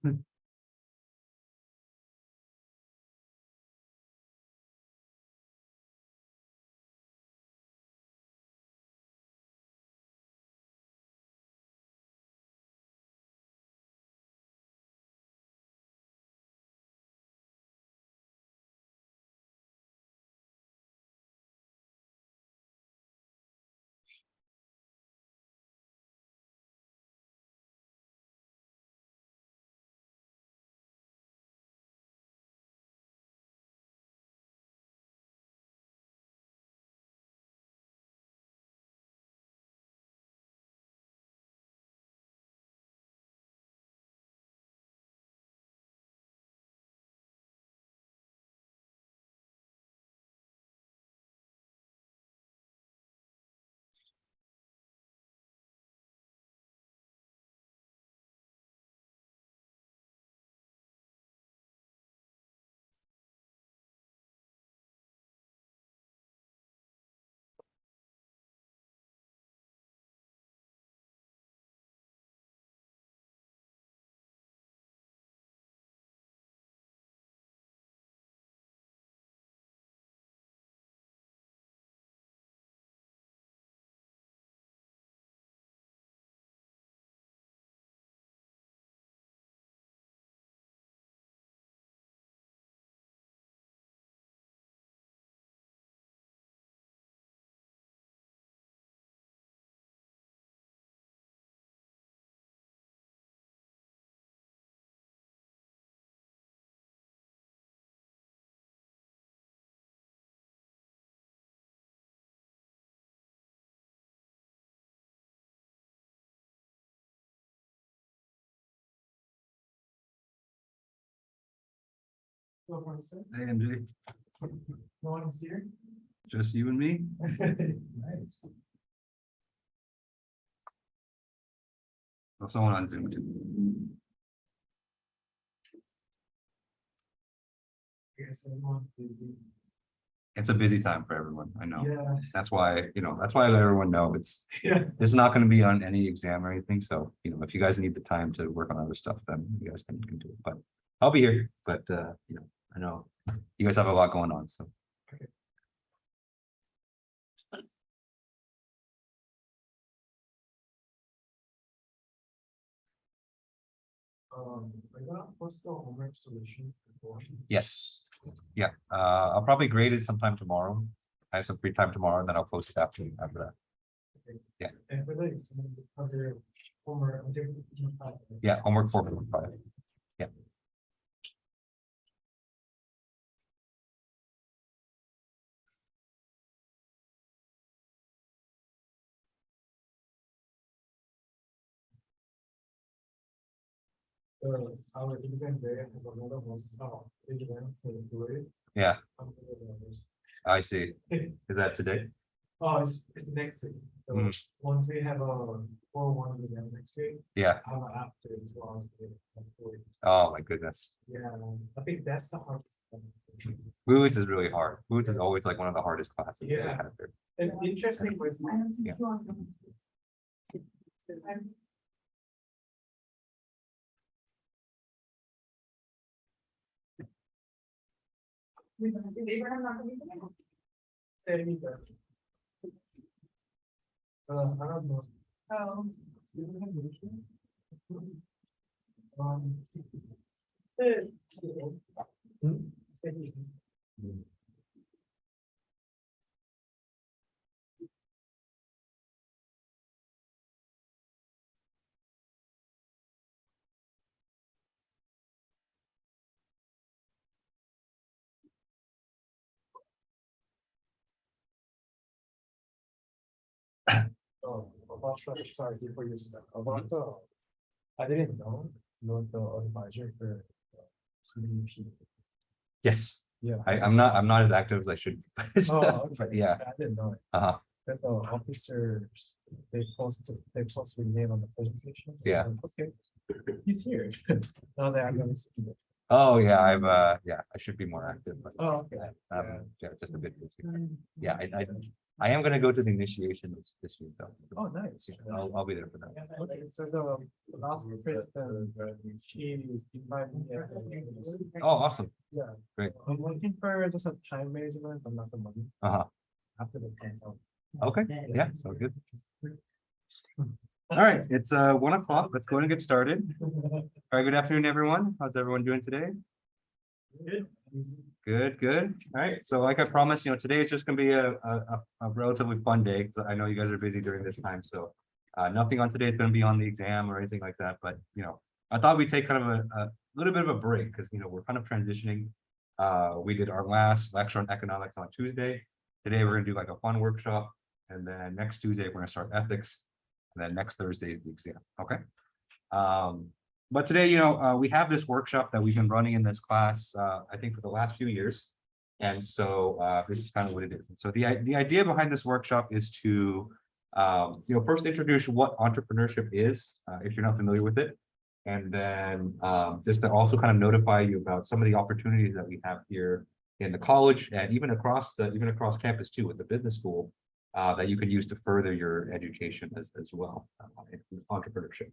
Hey, MJ. No one is here. Just you and me? Nice. Oh, someone on Zoom too. I guess everyone's busy. It's a busy time for everyone. I know. Yeah, That's why, that's why I let everyone know yeah. it's not going to be on any exam or anything. So, if you guys need the time to work on other stuff, then you guys can do it. But I'll be here. But I know you guys have a lot going on. So I got post the homework solution before. yes. Yeah. I'll probably grade it sometime tomorrow. I have some free time tomorrow, and then I'll post it after that. Yeah. And for the exam, other homework, Yeah, homework 4.5. Yeah. our exam day, I have another one. Exam for the grade. Yeah, Under the others. I see. Is that today? Oh, it's next week. So Mm. once we have a 4-1 exam next week, Yeah. I'm after 2 hours. Oh my goodness. Yeah, I think that's the hardest. Fluids is really hard. Fluids is always like one of the hardest classes. that we Yeah. have here. And interesting was my. Yeah. Saying that. I don't know. Oh, Um. Saying. Oh, about sorry, before you start, about I didn't know the advisor for CDP. Yes, Yeah. I'm not as active as I should. be. Oh, But yeah. I didn't know it. Uh-huh. That's the officers, they post with name on the presentation. Yeah. Okay, he's here. Now that I'm gonna see it. Oh yeah, I should be more active, but Oh, okay. yeah, just a bit busy. Yeah, I am gonna go to the initiation this year though. Oh, nice. I'll be there for that. Okay, so the last person, she invited me. Oh, awesome. Yeah. Great. I'm looking for just a time management, but not the money. Uh-huh. After the cancel. Okay, yeah, so good. All right, it's 1 o'clock. Let's go ahead and get started. All right, good afternoon, everyone. How's everyone doing today? Good. Good. All right, so like I promised, today is just gonna be a relatively fun day, because I know you guys are busy during this time, so nothing on today is gonna be on the exam or anything like that, but I thought we'd take kind of a little bit of a break, because we're kind of transitioning. We did our last lecture on economics on Tuesday. Today we're gonna do like a fun workshop, and then next Tuesday we're gonna start ethics, and then next Thursday is the exam. Okay. But today, we have this workshop that we've been running in this class, I think for the last few years. And so this is kind of what it is. And so the idea behind this workshop is to, first introduce what entrepreneurship is, if you're not familiar with it. And then just to also kind of notify you about some of the opportunities that we have here in the college, and even across campus too, with the business school, that you can use to further your education as well, in entrepreneurship.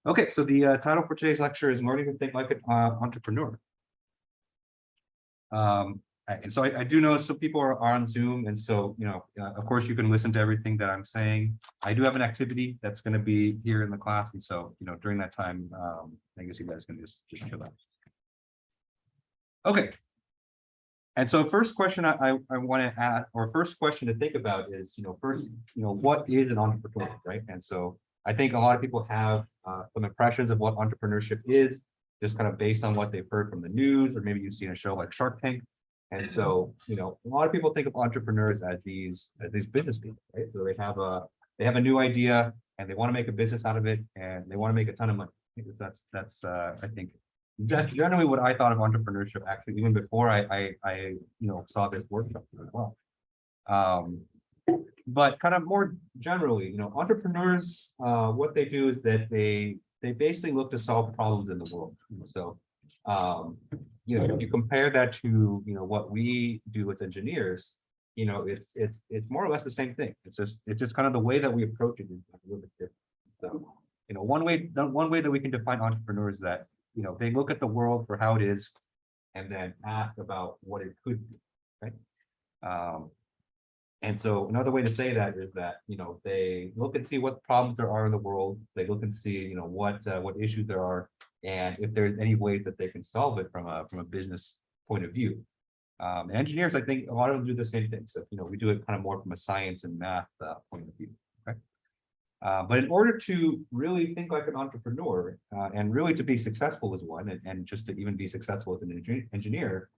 Okay, so the title for today's lecture is Learning to Think Like an Entrepreneur. And so I do know some people are on Zoom, and so, of course, you can listen to everything that I'm saying. I do have an activity that's going to be here in the class, and so, during that time, I guess you guys can just chill out. Okay. And so first question I want to ask, or first question to think about is, first, what is an entrepreneur, right? And so I think a lot of people have some impressions of what entrepreneurship is, just kind of based on what they've heard from the news, or maybe you've seen a show like Shark Tank. And so, a lot of people think of entrepreneurs as these business people, right? So they have a new idea and they want to make a business out of it, and they want to make a ton of money. That's I think that's generally what I thought of entrepreneurship, actually, even before I saw this workshop as well. But kind of more generally, entrepreneurs, what they do is that they basically look to solve problems in the world. So, if you compare that to what we do as engineers, it's more or less the same thing. It's just kind of the way that we approach it is a little bit different. So, one way that we can define entrepreneurs is that they look at the world for how it is, and then ask about what it could be, right? And so another way to say that is that, they look and see what problems there are in the world. They look and see, what issues there are, and if there's any ways that they can solve it from a business point of view. And engineers, I think a lot of them do the same thing. So, we do it kind of more from a science and math point of view. Okay. But in order to really think like an entrepreneur, and really to be successful as one, and just to even be successful as an engineer,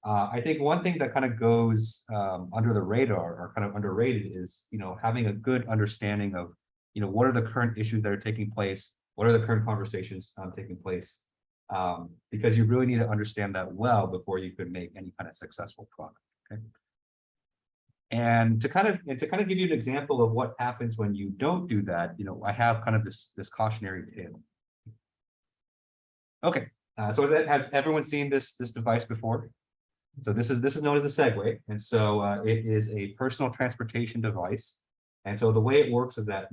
I think one thing that kind of goes under the radar, or kind of underrated, is having a good understanding of what are the current issues that are taking place, what are the current conversations taking place, because you really need to understand that well before you could make any kind of successful product. Okay. And to kind of give you an example of what happens when you don't do that, I have kind of this cautionary tale. Okay, so has everyone seen this device before? So this is known as a Segway, and so it is a personal transportation device. And so the way it works is that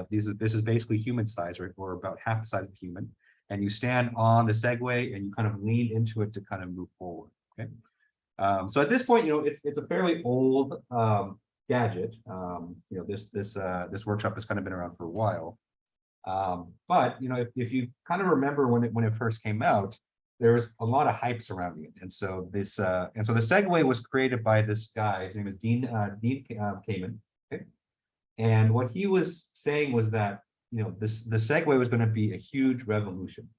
this is basically human size, or about half the size of a human, and you stand on the Segway and you kind of lean into it to kind of move forward. Okay. So at this point, it's a fairly old gadget. This workshop has kind of been around for a while. But if you kind of remember when it first came out, there was a lot of hype surrounding it. And so the Segway was created by this guy. His name is Dean Kamen. Okay. And what he was saying was that the Segway was going to be a huge revolution.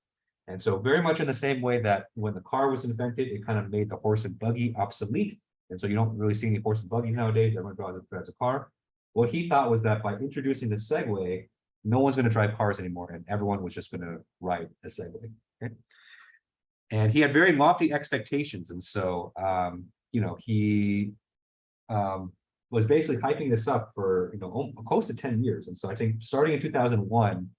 And so very much in the same way that when the car was invented, it kind of made the horse and buggy obsolete. And so you don't really see any horse and buggies nowadays. Everyone drives a car. What he thought was that by introducing the Segway, no one's going to drive cars anymore, and everyone was just going to ride a Segway. Okay. And he had very lofty expectations. And so, he was basically hyping this up for, close to 10 years. And so I think starting in 2001,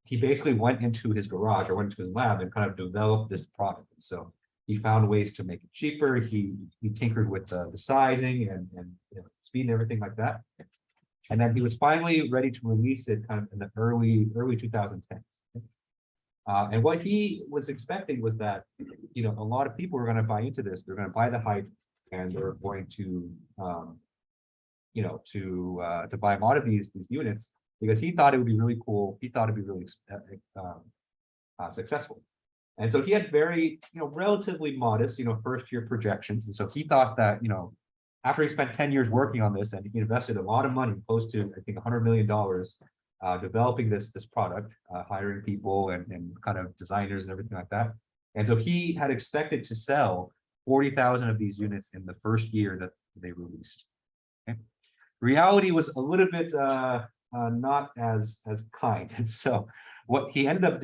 he basically went into his garage, or went into his lab, and kind of developed this product. And so He found ways to make it cheaper. He tinkered with the sizing and speed and everything like that. And then he was finally ready to release it kind of in the early 2010s. And what he was expecting was that, a lot of people were going to buy into this. They're going to buy the hype, and they're going to, to buy a lot of these units because he thought it would be really cool. He thought it'd be really successful. And so he had very, relatively modest, first year projections. And so he thought that, after he spent 10 years working on this and he invested a lot of money, close to, I think, $100 million, developing this product, hiring people and kind of designers and everything like that. And so he had expected to sell 40,000 of these units in the first year that they released. Okay. Reality was a little bit not as kind. And so what ended up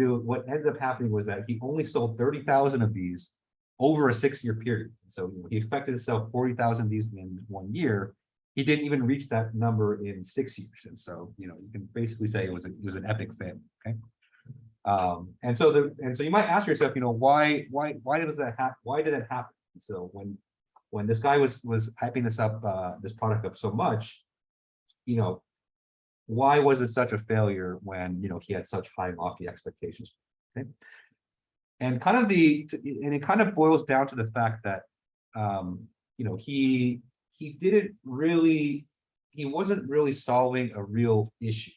happening was that he only sold 30,000 of these over a 6-year period. So he expected to sell 40,000 of these in 1 year. He didn't even reach that number in 6 years. And so, you can basically say it was an epic fail. Okay. And so you might ask yourself, why does that happen? Why did it happen? So when this guy was hyping this product up so much, why was it such a failure when he had such high lofty expectations? Okay. And it kind of boils down to the fact that he wasn't really solving a real issue.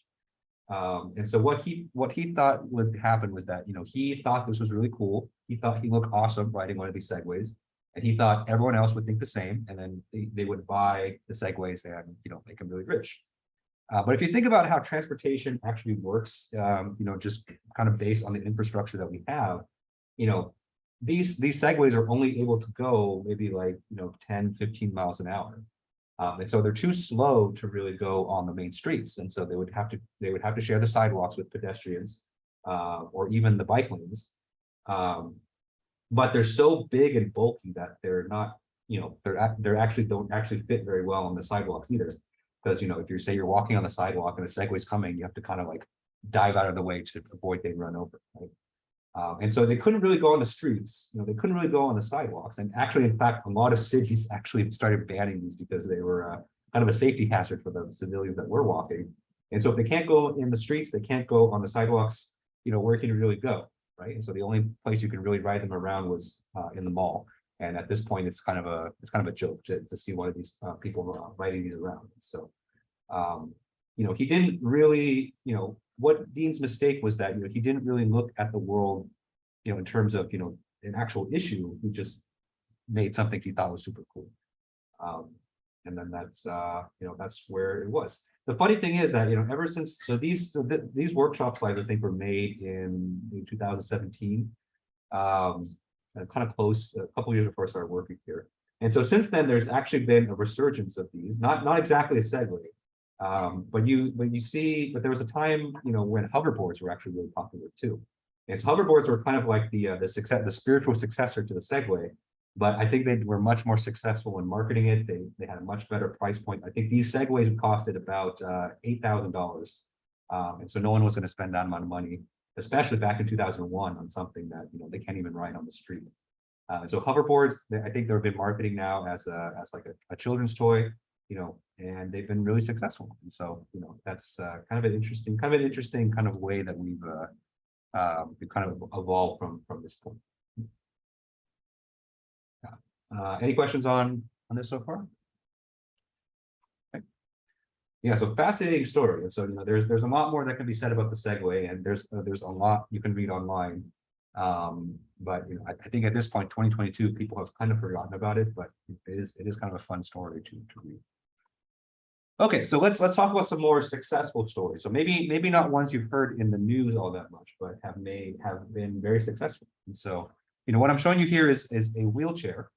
And so what he thought would happen was that he thought this was really cool. He thought he looked awesome riding one of these Segways, and he thought everyone else would think the same, and then they would buy the Segways and make him really rich. But if you think about how transportation actually works, just kind of based on the infrastructure that we have, these Segways are only able to go maybe like 10, 15 miles an hour. And so they're too slow to really go on the main streets. And so they would have to share the sidewalks with pedestrians, or even the bike lanes. But they're so big and bulky that they're not, they're actually don't actually fit very well on the sidewalks either. Because if you're walking on the sidewalk and a Segway's coming, you have to kind of like dive out of the way to avoid getting run over. Right? And so they couldn't really go on the streets, they couldn't really go on the sidewalks. And actually, in fact, a lot of cities actually started banning these because they were kind of a safety hazard for the civilians that were walking. And so if they can't go in the streets, they can't go on the sidewalks, where can you really go, right? And so the only place you can really ride them around was in the mall. And at this point, it's kind of a joke to see one of these people riding these around. So, he didn't really, what Dean's mistake was that he didn't really look at the world, in terms of an actual issue. He just made something he thought was super cool, and then that's where it was. The funny thing is that ever since these workshop slides I think were made in 2017, kind of close a couple of years before I started working here. And so since then there's actually been a resurgence of these, not exactly a Segway. But there was a time, when hoverboards were actually really popular too. And so hoverboards were kind of like the spiritual successor to the Segway, but I think they were much more successful in marketing it. They had a much better price point. I think these Segways costed about $8,000. And so no one was going to spend that amount of money, especially back in 2001 on something that, they can't even ride on the street. So hoverboards, I think they've been marketing now as like a children's toy, and they've been really successful. And so, that's kind of an interesting kind of way that we've kind of evolved from this point. Any questions on this so far? Okay. Yeah, so fascinating story. And so, there's a lot more that can be said about the Segway, and there's a lot you can read online. But I think at this point, 2022, people have kind of forgotten about it, but it is kind of a fun story to read. Okay, so let's talk about some more successful stories. So maybe not ones you've heard in the news all that much, but have been very successful. And so, what I'm showing you here is a wheelchair.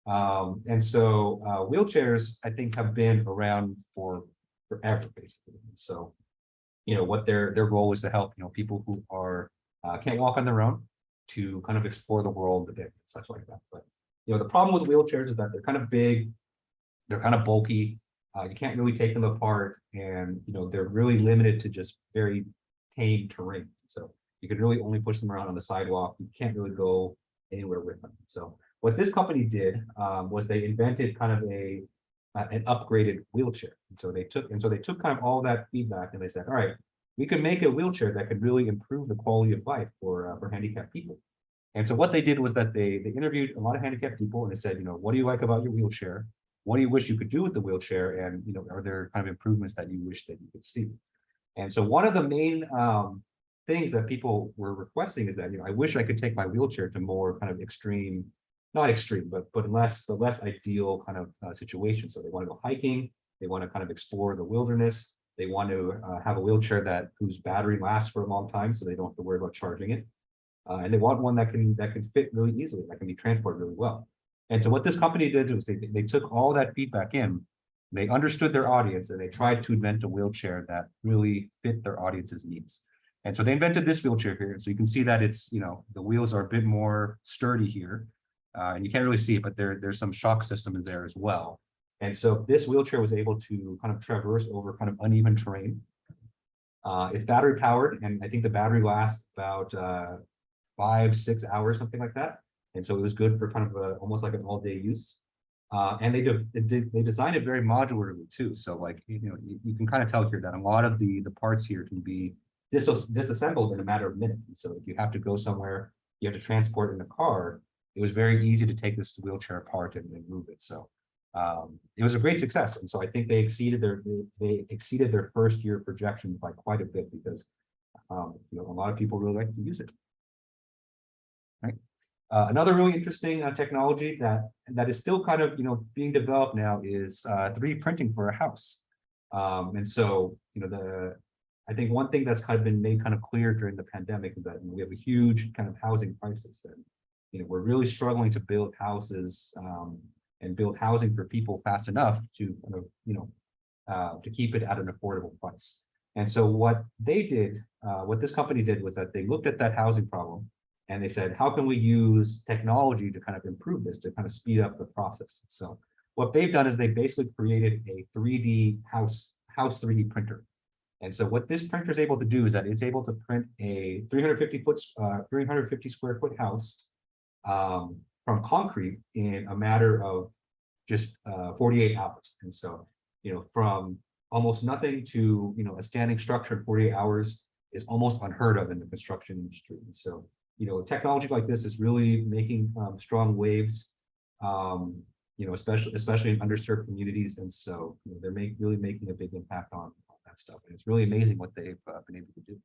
And so wheelchairs, I think, have been around for forever, basically. So, what their role is to help, people who are can't walk on their own to kind of explore the world a bit and such like that. But, the problem with wheelchairs is that they're kind of big, they're kind of bulky. You can't really take them apart, and they're really limited to just very tame terrain. So you can really only push them around on the sidewalk. You can't really go anywhere with them. So what this company did was they invented kind of an upgraded wheelchair. So they took kind of all that feedback and they said, all right, we can make a wheelchair that could really improve the quality of life for handicapped people. And so what they did was that they interviewed a lot of handicapped people and they said, what do you like about your wheelchair? What do you wish you could do with the wheelchair? And, are there kind of improvements that you wish that you could see? And so one of the main things that people were requesting is that, I wish I could take my wheelchair to more kind of extreme, not extreme, but the less ideal kind of situation. So they want to go hiking, they want to kind of explore the wilderness, they want to have a wheelchair whose battery lasts for a long time, so they don't have to worry about charging it. And they want one that can fit really easily, that can be transported really well. And so what this company did was they took all that feedback in, they understood their audience, and they tried to invent a wheelchair that really fit their audience's needs. And so they invented this wheelchair here. So you can see that it's, the wheels are a bit more sturdy here. And you can't really see it, but there's some shock system in there as well. And so this wheelchair was able to kind of traverse over kind of uneven terrain. It's battery powered, and I think the battery lasts about 5-6 hours, something like that. And so it was good for kind of almost like an all-day use. And they designed it very modularly too. So like, you can kind of tell here that a lot of the parts here can be disassembled in a matter of minutes. And so if you have to go somewhere, you have to transport in a car, it was very easy to take this wheelchair apart and move it. So it was a great success. And so I think they exceeded their first year projections by quite a bit because a lot of people really like to use it. Right. Another really interesting technology that is still kind of being developed now is 3D printing for a house. And so I think one thing that's kind of been made kind of clear during the pandemic is that we have a huge kind of housing crisis, and we're really struggling to build houses and build housing for people fast enough to kind of to keep it at an affordable price. And so what this company did was that they looked at that housing problem. And they said, how can we use technology to kind of improve this, to kind of speed up the process? So what they've done is they basically created a 3D house 3D printer. And so what this printer is able to do is that it's able to print a 350 square foot house from concrete in a matter of just 48 hours. And so, from almost nothing to, a standing structure in 48 hours is almost unheard of in the construction industry. And so, technology like this is really making strong waves, especially in underserved communities. And so they're really making a big impact on that stuff. And it's really amazing what they've been able to do.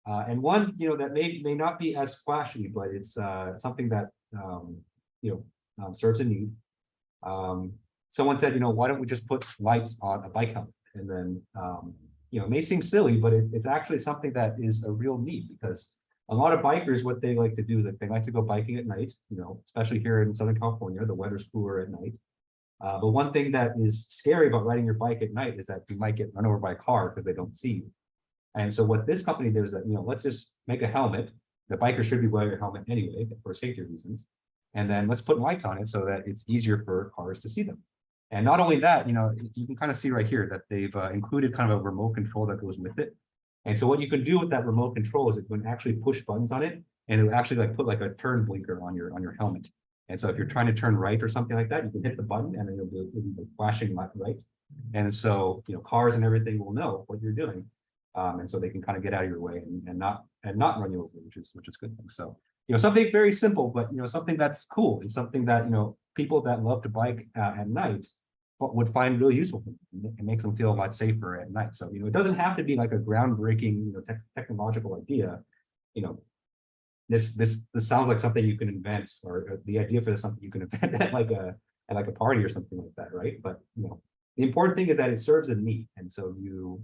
And one, that may not be as flashy, but it's something that, serves a need. Someone said, why don't we just put lights on a bike helmet? And then, it may seem silly, but it's actually something that is a real need, because a lot of bikers, what they like to do is that they like to go biking at night, especially here in Southern California, the weather's cooler at night. But one thing that is scary about riding your bike at night is that you might get run over by a car because they don't see you. And so what this company did is that, let's just make a helmet. The biker should be wearing a helmet anyway for safety reasons. And then let's put lights on it so that it's easier for cars to see them. And not only that, you can kind of see right here that they've included kind of a remote control that goes with it. And so what you can do with that remote control is you can actually push buttons on it, and it will actually put like a turn blinker on your helmet. And so if you're trying to turn right or something like that, you can hit the button and then it'll be flashing left, right. And so cars and everything will know what you're doing, and so they can kind of get out of your way and not run you over, which is a good thing. So something very simple, but something that's cool, and something that people that love to bike at night would find really useful. It makes them feel a lot safer at night. So it doesn't have to be like a groundbreaking technological idea. This sounds like something you can invent, or the idea for this something you can invent at like a party or something like that, right? But the important thing is that it serves a need, and so you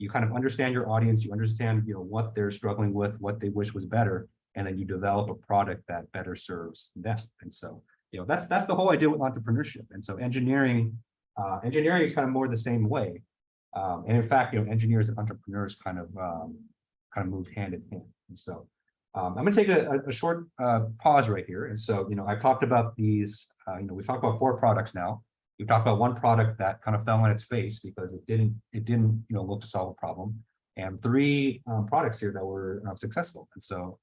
kind of understand your audience, you understand what they're struggling with, what they wish was better, and then you develop a product that better serves them. And so that's the whole idea with entrepreneurship. And so engineering is kind of more the same way. And in fact, engineers and entrepreneurs kind of move hand in hand. And so I'm going to take a short pause right here. And so I've talked about these. We've talked about 4 products now. We've talked about one product that kind of fell on its face because it didn't look to solve a problem, and 3 products here that were successful. And so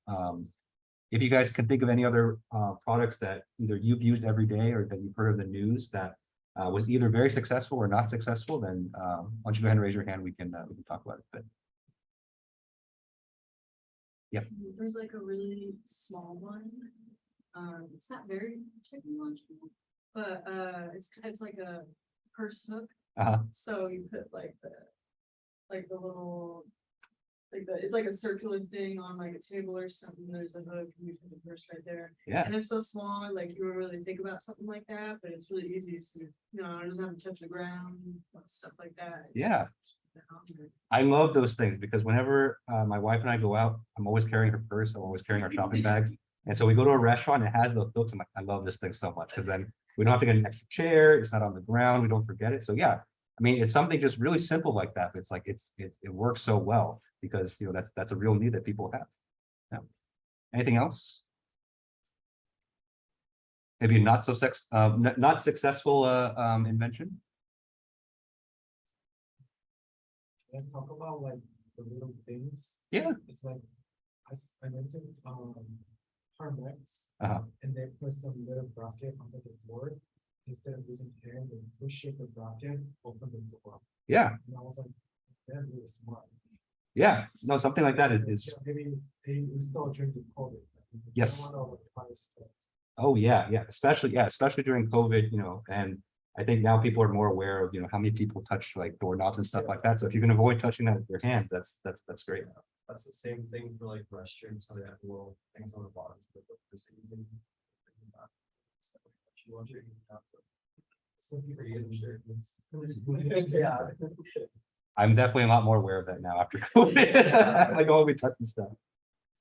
if you guys can think of any other products that either you've used every day or that you've heard of the news that was either very successful or not successful, then why don't you go ahead and raise your hand? We can talk about it. But There's like a really small one. It's not very technological, but it's like a purse hook. So you put like the little it's like a circular thing on like a table or something. There's a hook and you put the purse right there. yeah, And it's so small, like you would really think about something like that, but it's really easy to, it doesn't have to touch the ground, stuff like that. Yeah. I love those things because whenever my wife and I go out, I'm always carrying her purse. I'm always carrying our shopping bags. And so we go to a restaurant, it has those hooks. I'm like, I love this thing so much because then we don't have to get an extra chair. It's not on the ground. We don't forget it. So yeah, I mean, it's something just really simple like that. But it's like it works so well because that's a real need that people have. Yeah. Anything else? Maybe not successful invention. And talk about like the little things. Yeah. It's like I mentioned Carmex, Uh-huh. and they put some little bracket onto the board instead of using hand and push it the bracket, open the door. Yeah. And I was like, they're really smart. Yeah. No, something like that is. Maybe they install during the COVID. Yes. Oh yeah, especially during COVID, and I think now people are more aware of how many people touch like doorknobs and stuff like that. So if you can avoid touching that with your hands, that's great. That's the same thing for like restaurants, how they have little things on the bottom. So Yeah. I'm definitely a lot more aware of that now after COVID. Like, oh, we touching stuff.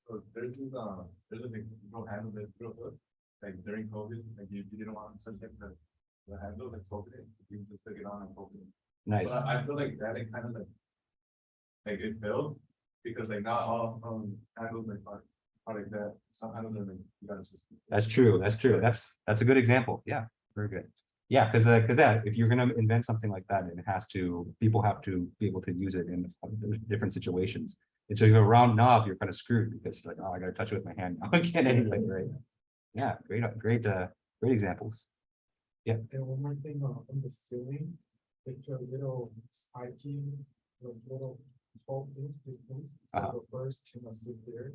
So there's a big little handle that's real good. Like during COVID, like you didn't want to subject the handle that's open, you just took it on and open it. Nice. But I feel like that it kind of like it failed because like not all handles are like that. Some handles are like you gotta switch. That's true. That's a good example. Yeah, very good. Yeah, because that if you're gonna invent something like that, and people have to be able to use it in different situations. And so if you're a round knob, you're kind of screwed because you're like, oh, I gotta touch it with my hand now. I can't anyway, right? Yeah, great examples. Yeah. And one more thing on the ceiling, like a little spiking, like little hole things, so the birds cannot sit there.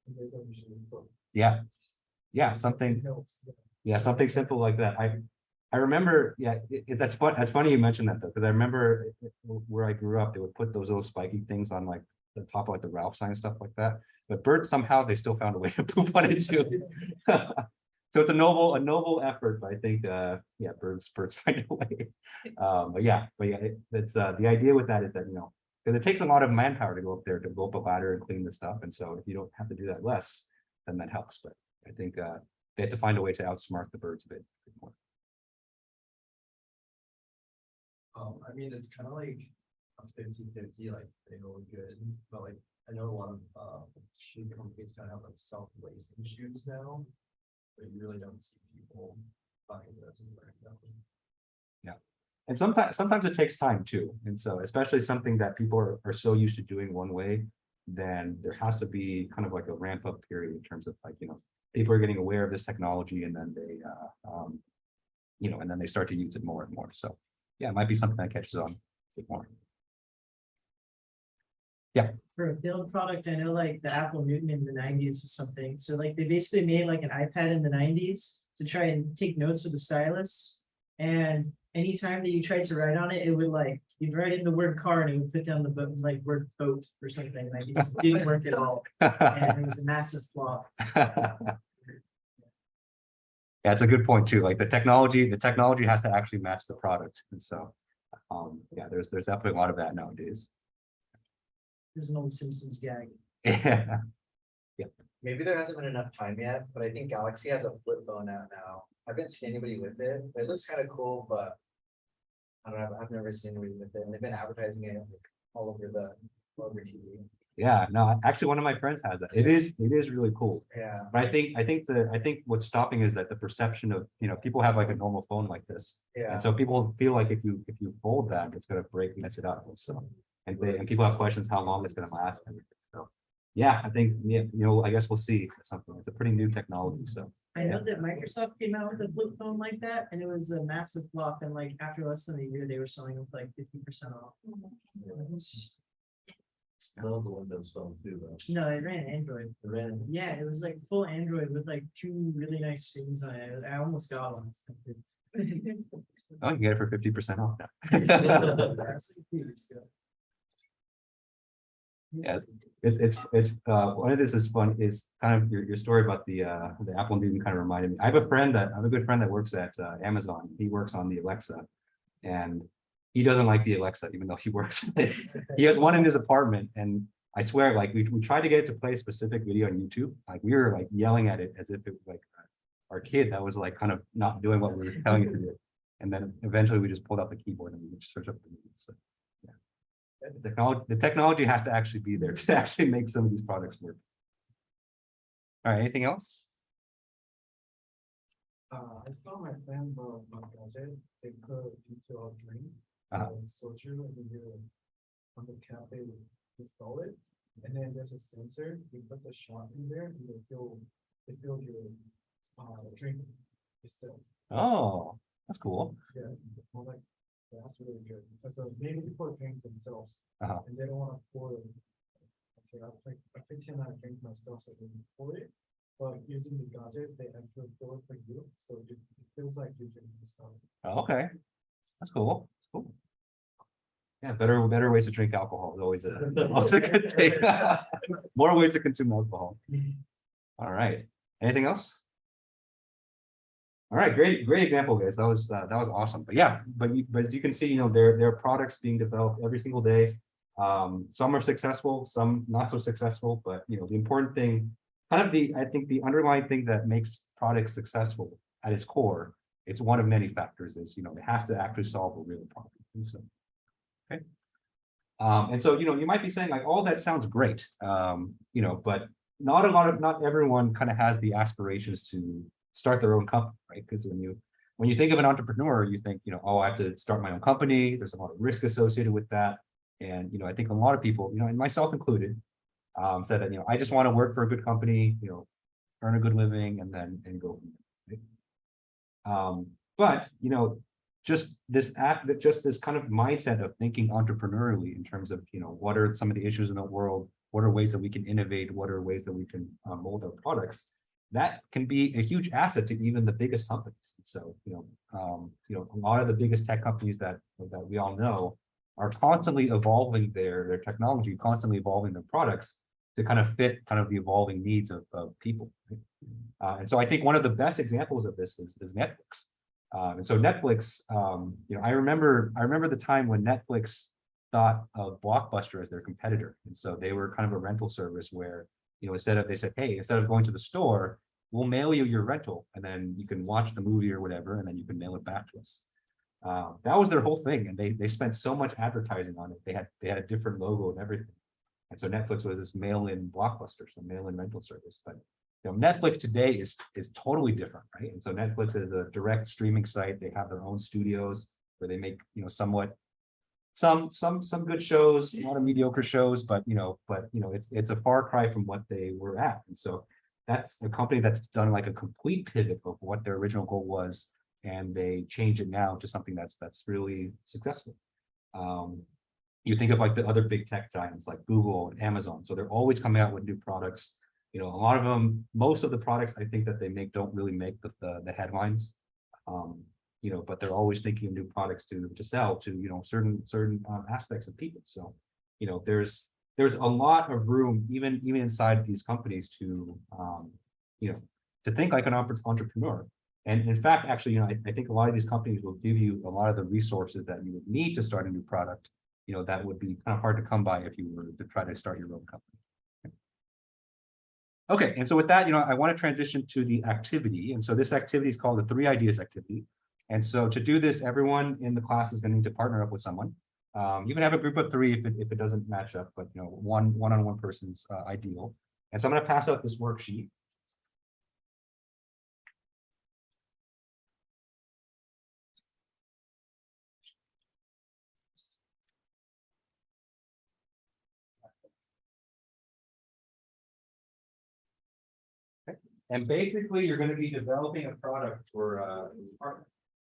And they don't usually go. Yeah, something. Helps. Yeah, something simple like that. I remember, yeah, that's funny you mentioned that though, because I remember where I grew up, they would put those little spiky things on like the top of like the Ralph sign, stuff like that. But birds somehow they still found a way to poop on it too. So it's a noble effort, but I think yeah, birds find a way. But yeah, it's the idea with that is that because it takes a lot of manpower to go up there to go up a ladder and clean the stuff, and so if you don't have to do that less, then that helps. But I think they have to find a way to outsmart the birds a bit more. I mean, it's kind of like a 50-50, like they know good, but like I know a lot of shoe companies kind of have like self-lacing shoes now, but you really don't see people buying those and wearing them. Yeah, and sometimes it takes time too, and so especially something that people are so used to doing one way, then there has to be kind of like a ramp up period in terms of like people are getting aware of this technology, and then they and then they start to use it more and more. So yeah, it might be something that catches on a bit more. Yeah. For a failed product, I know like the Apple Newton in the 90s or something. So like they basically made like an iPad in the 90s to try and take notes with the stylus. And anytime that you tried to write on it, it would like you'd write in the word car and it would put down the word boat or something. Like it just didn't work at all. And it was a massive flop. Yeah, it's a good point too. Like the technology has to actually match the product. And so yeah, there's definitely a lot of that nowadays. There's an old Simpsons gag. Yeah. Maybe there hasn't been enough time yet, but I think Galaxy has a flip phone out now. I haven't seen anybody with it. It looks kind of cool, but I don't know. I've never seen anybody with it. And they've been advertising it like, all over TV. Yeah, no, actually one of my friends has that. It is really cool. Yeah. But I think what's stopping is that the perception of people have like a normal phone like this. Yeah. And so people feel like if you fold that, it's gonna mess it up. So and people have questions how long it's gonna last. So yeah, I think, yeah, I guess we'll see something. It's a pretty new technology, so. I know that Microsoft came out with a flip phone like that, and it was a massive flop, and like after less than a year, they were selling them for like 50% off. Still the Windows Phone too, though. No, it ran Android. It ran. Yeah, it was like full Android with like 2 really nice screens on it. I almost got one. Oh, you can get it for 50% off now. That's a few years ago. Yeah, it's one of this is fun is kind of your story about the Apple Newton kind of reminded me. I have a good friend that works at Amazon. He works on the Alexa, and he doesn't like the Alexa, even though he works. He has one in his apartment, and I swear, like we tried to get it to play a specific video on YouTube. Like we were like yelling at it as if it was like our kid that was like kind of not doing what we were telling it to do. And then eventually we just pulled out the keyboard and we would search up the video. So, yeah. The technology has to actually be there to actually make some of these products work. All right, anything else? I saw my friend gadget, they put into a drink, soju, and then you on the cap, they install it, and then there's a sensor, you put the shot in there, and they feel your drink itself. Oh, that's cool. Yeah, more like, that's really good, because maybe people drink themselves, Uh-huh. and they don't wanna pour it. Okay, I pretend I drink myself, so they don't pour it. But using the gadget, they actually pour it for you, so it feels like you drink yourself. Oh, okay, that's cool. That's cool. Yeah, better ways to drink alcohol is always a good thing. More ways to consume alcohol. All right. Anything else? All right, great example, guys. That was awesome. But yeah, but as you can see, there are products being developed every single day. Some are successful, some not so successful. But the important thing, I think the underlying thing that makes products successful at its core, it's one of many factors. Is it has to actually solve a real problem. And so, okay. And so you might be saying like, oh, that sounds great. But not everyone kind of has the aspirations to start their own company, right? Because when you think of an entrepreneur, you think, oh, I have to start my own company. There's a lot of risk associated with that. And I think a lot of people, and myself included, said that I just want to work for a good company, earn a good living, and go from there. Right? But just this kind of mindset of thinking entrepreneurially in terms of what are some of the issues in the world, what are ways that we can innovate, what are ways that we can mold our products, that can be a huge asset to even the biggest companies. So a lot of the biggest tech companies that we all know are constantly evolving their technology, constantly evolving their products to kind of fit kind of the evolving needs of people. Right? And so I think one of the best examples of this is Netflix. And so Netflix, I remember the time when Netflix thought of Blockbuster as their competitor. And so they were kind of a rental service where, they said, hey, instead of going to the store, we'll mail you your rental and then you can watch the movie or whatever, and then you can mail it back to us. That was their whole thing. And they spent so much advertising on it. They had a different logo and everything. And so Netflix was this mail-in Blockbuster, so mail-in rental service. But Netflix today is totally different, right? And so Netflix is a direct streaming site. They have their own studios where they make somewhat some good shows, a lot of mediocre shows, but it's a far cry from what they were at. And so that's a company that's done like a complete pivot of what their original goal was, and they change it now to something that's really successful. You think of like the other big tech giants like Google and Amazon. So they're always coming out with new products. A lot of them, most of the products I think that they make don't really make the headlines. But they're always thinking of new products to sell to certain aspects of people. So there's a lot of room even inside these companies to think like an entrepreneur. And in fact, actually, I think a lot of these companies will give you a lot of the resources that you would need to start a new product. That would be kind of hard to come by if you were to try to start your own company. Okay, and so with that, I want to transition to the activity. And so this activity is called the 3 Ideas activity. And so to do this, everyone in the class is going to need to partner up with someone. You can have a group of 3 if it doesn't match up, but one-on-one person's ideal. And so I'm going to pass out this worksheet. And basically, you're gonna be developing a product for your partner.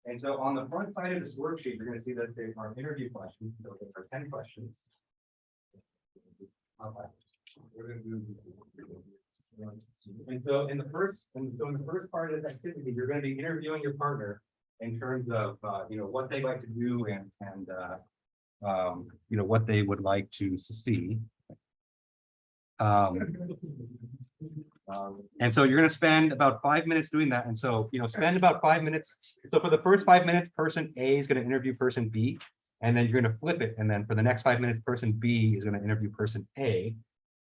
And so on the front side of this worksheet, you're gonna see that there are interview questions, so there are 10 questions. And so in the first part of this activity, you're gonna be interviewing your partner in terms of, what they like to do and what they would like to see. And so you're gonna spend about 5 minutes doing that. And so, spend about 5 minutes. So for the first 5 minutes, person A is gonna interview person B, and then you're gonna flip it. And then for the next 5 minutes, person B is gonna interview person A.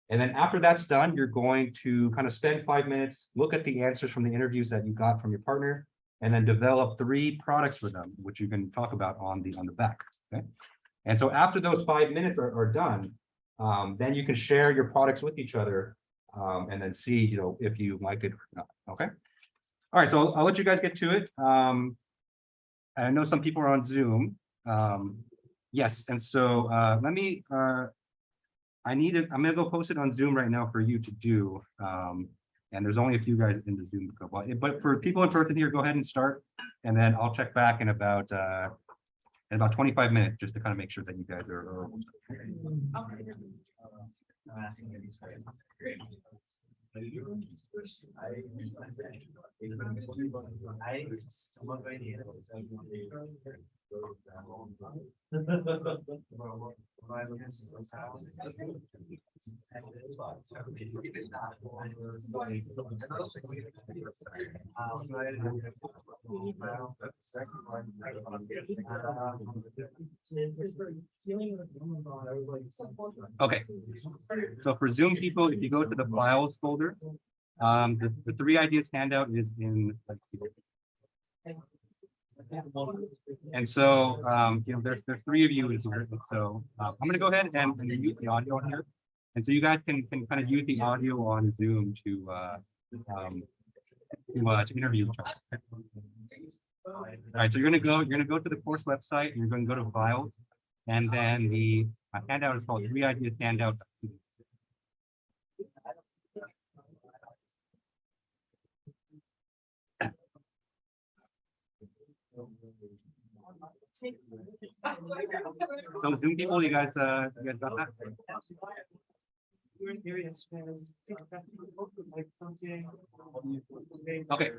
And then after that's done, you're going to kind of spend 5 minutes, look at the answers from the interviews that you got from your partner, and then develop 3 products for them, which you can talk about on the back. Okay. And so after those 5 minutes are done, then you can share your products with each other, and then see, if you like it or not. Okay. All right. So I'll let you guys get to it. I know some people are on Zoom. Yes. And so let me. I'm gonna go post it on Zoom right now for you to do. And there's only a few guys in the Zoom group. But for people in person here, go ahead and start, and then I'll check back in about 25 minutes just to kind of make sure that you guys are. I'm asking you these questions. I somewhat idea. Okay. So for Zoom people, if you go to the files folder, the 3 ideas handout is in. And so, there's 3 of you in here. So I'm going to go ahead and mute the audio on here. And so you guys can kind of use the audio on Zoom to interview each other. All right, so you're going to go to the course website, and you're going to go to files, and then the handout is called 3 ideas handout. So Zoom people, you guys got that? Okay.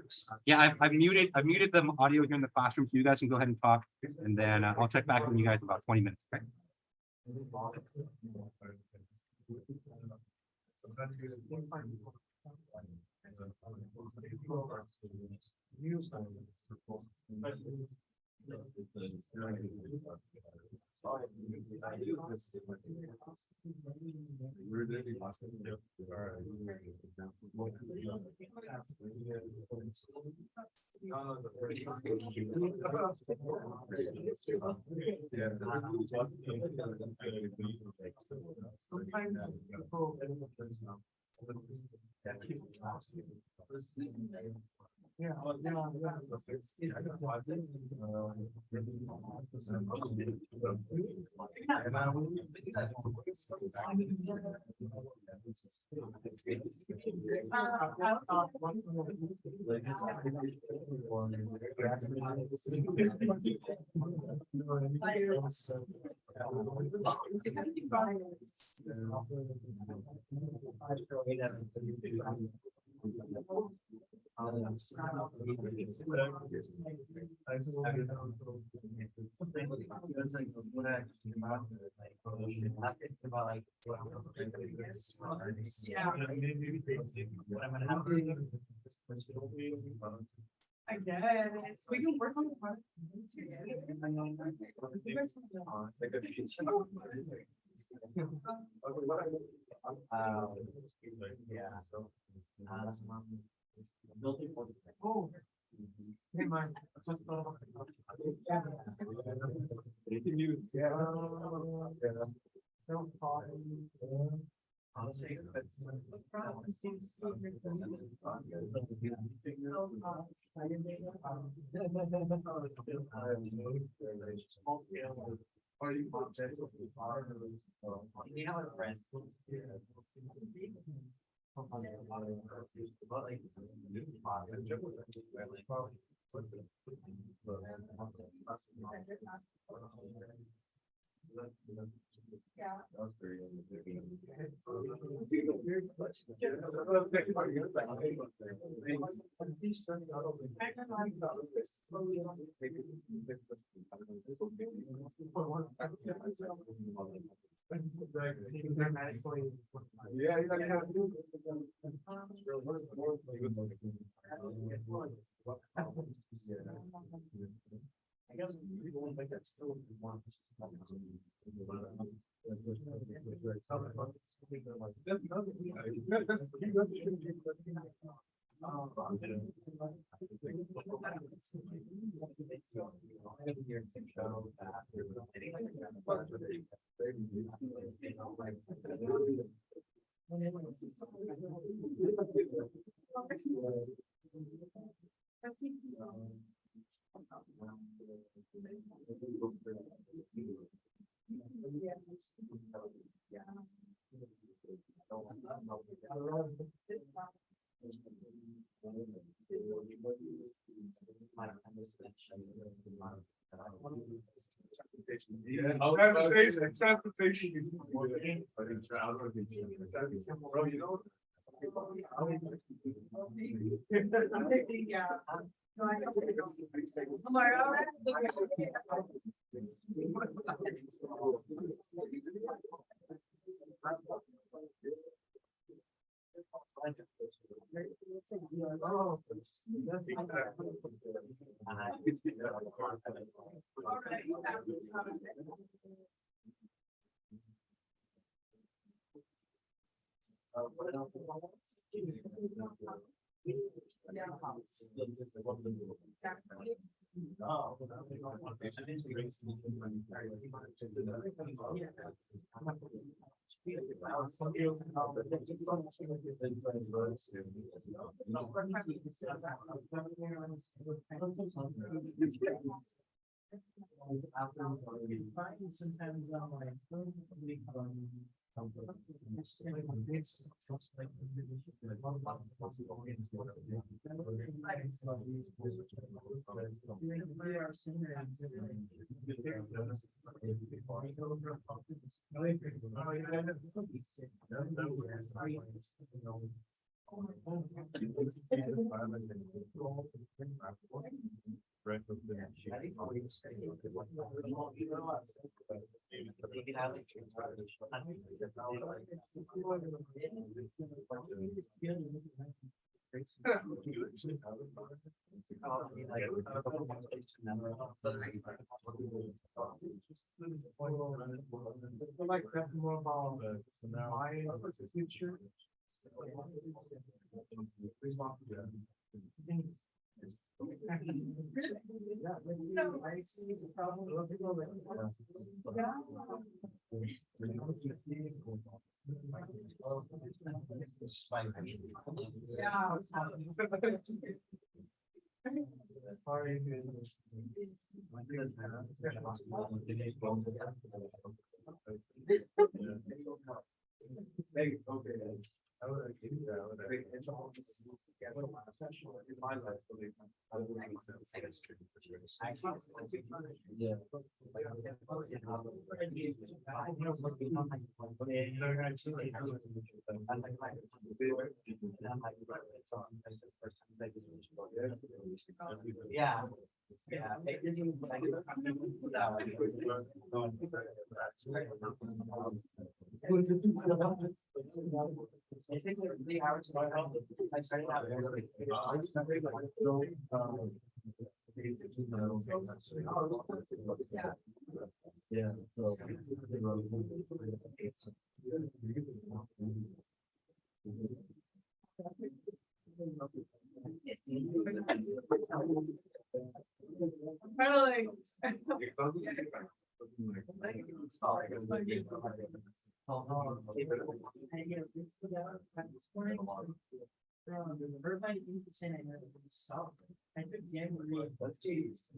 Yeah, I've muted the audio here in the classroom, so you guys can go ahead and talk, and then I'll check back with you guys in about 20 minutes. Okay. I guess we can work on the part. Yeah, so. Oh. Hey, man. I just thought about Honestly, I guess we don't think that's still one. Transportation. Bro, you know. Sometimes I'm like, Like that's more about my future. I see is a problem. Yeah. Yeah. I think there are 3 hours ago, I started out early. Yeah, so. Finally. Irvine, you can say I never stopped. I took January. That's cheese.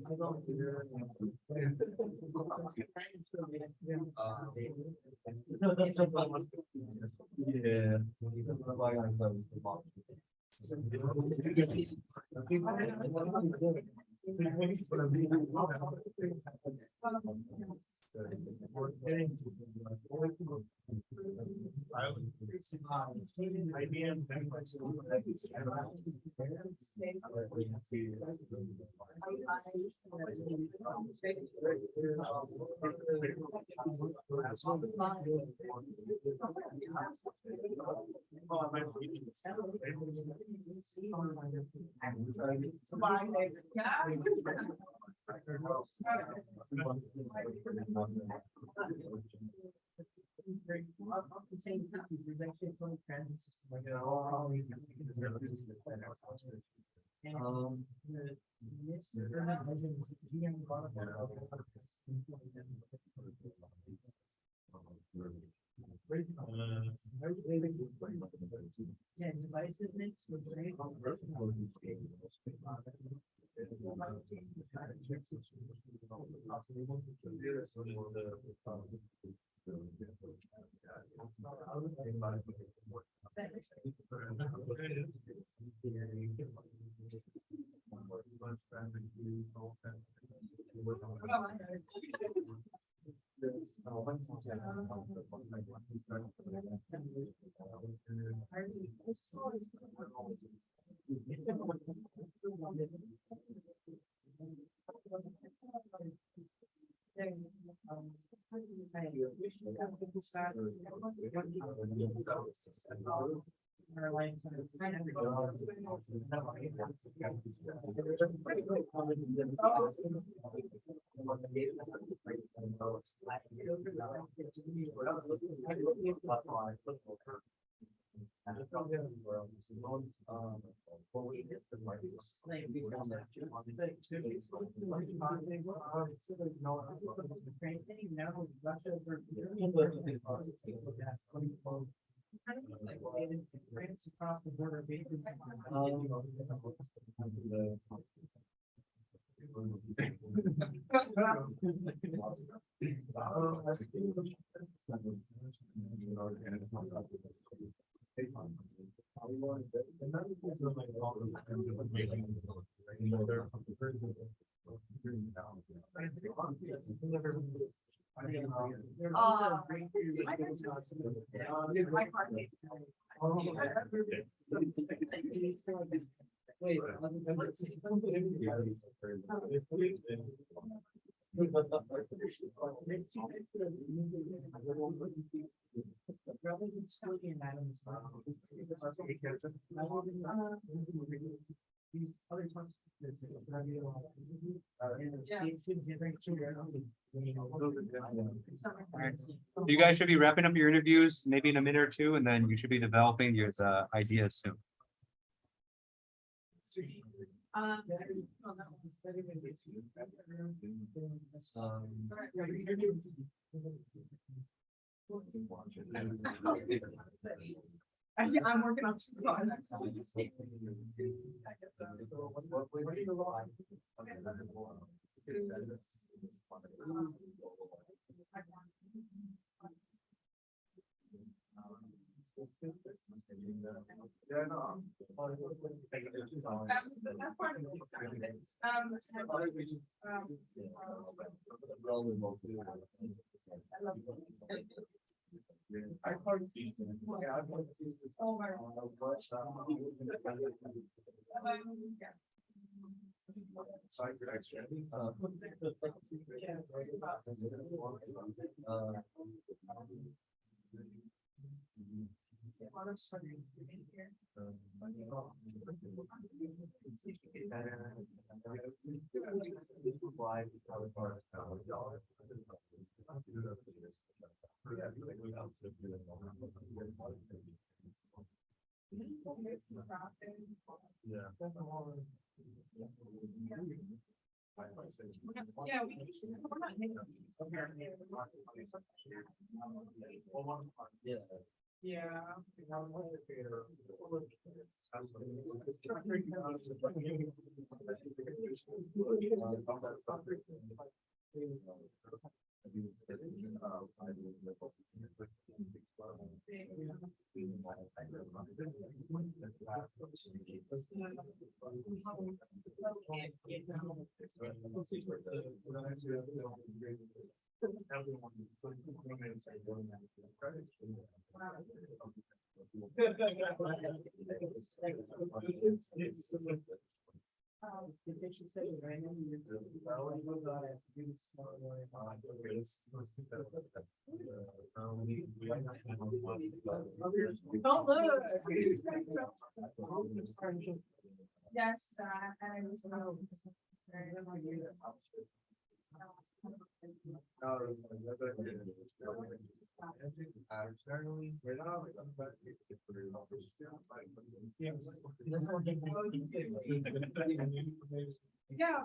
Yeah, divisive mix was great. France across the border. You guys should be wrapping up your interviews maybe in a minute or two, and then you should be developing your ideas soon. I'm working on two. Yeah, we yeah. Don't look. Yes, that, and. Yeah.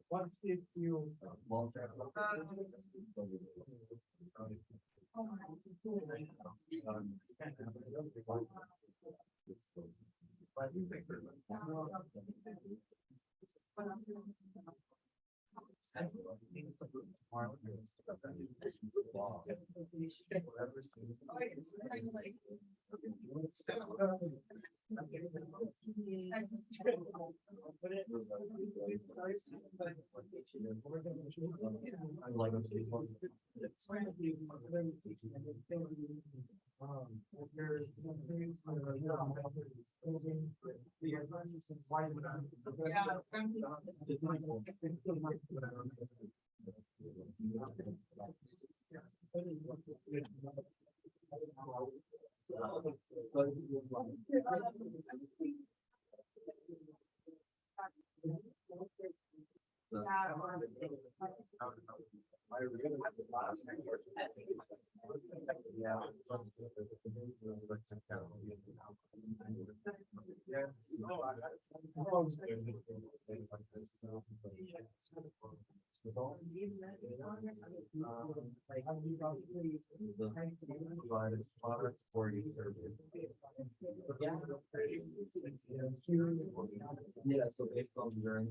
What if you? Yeah, so based on your.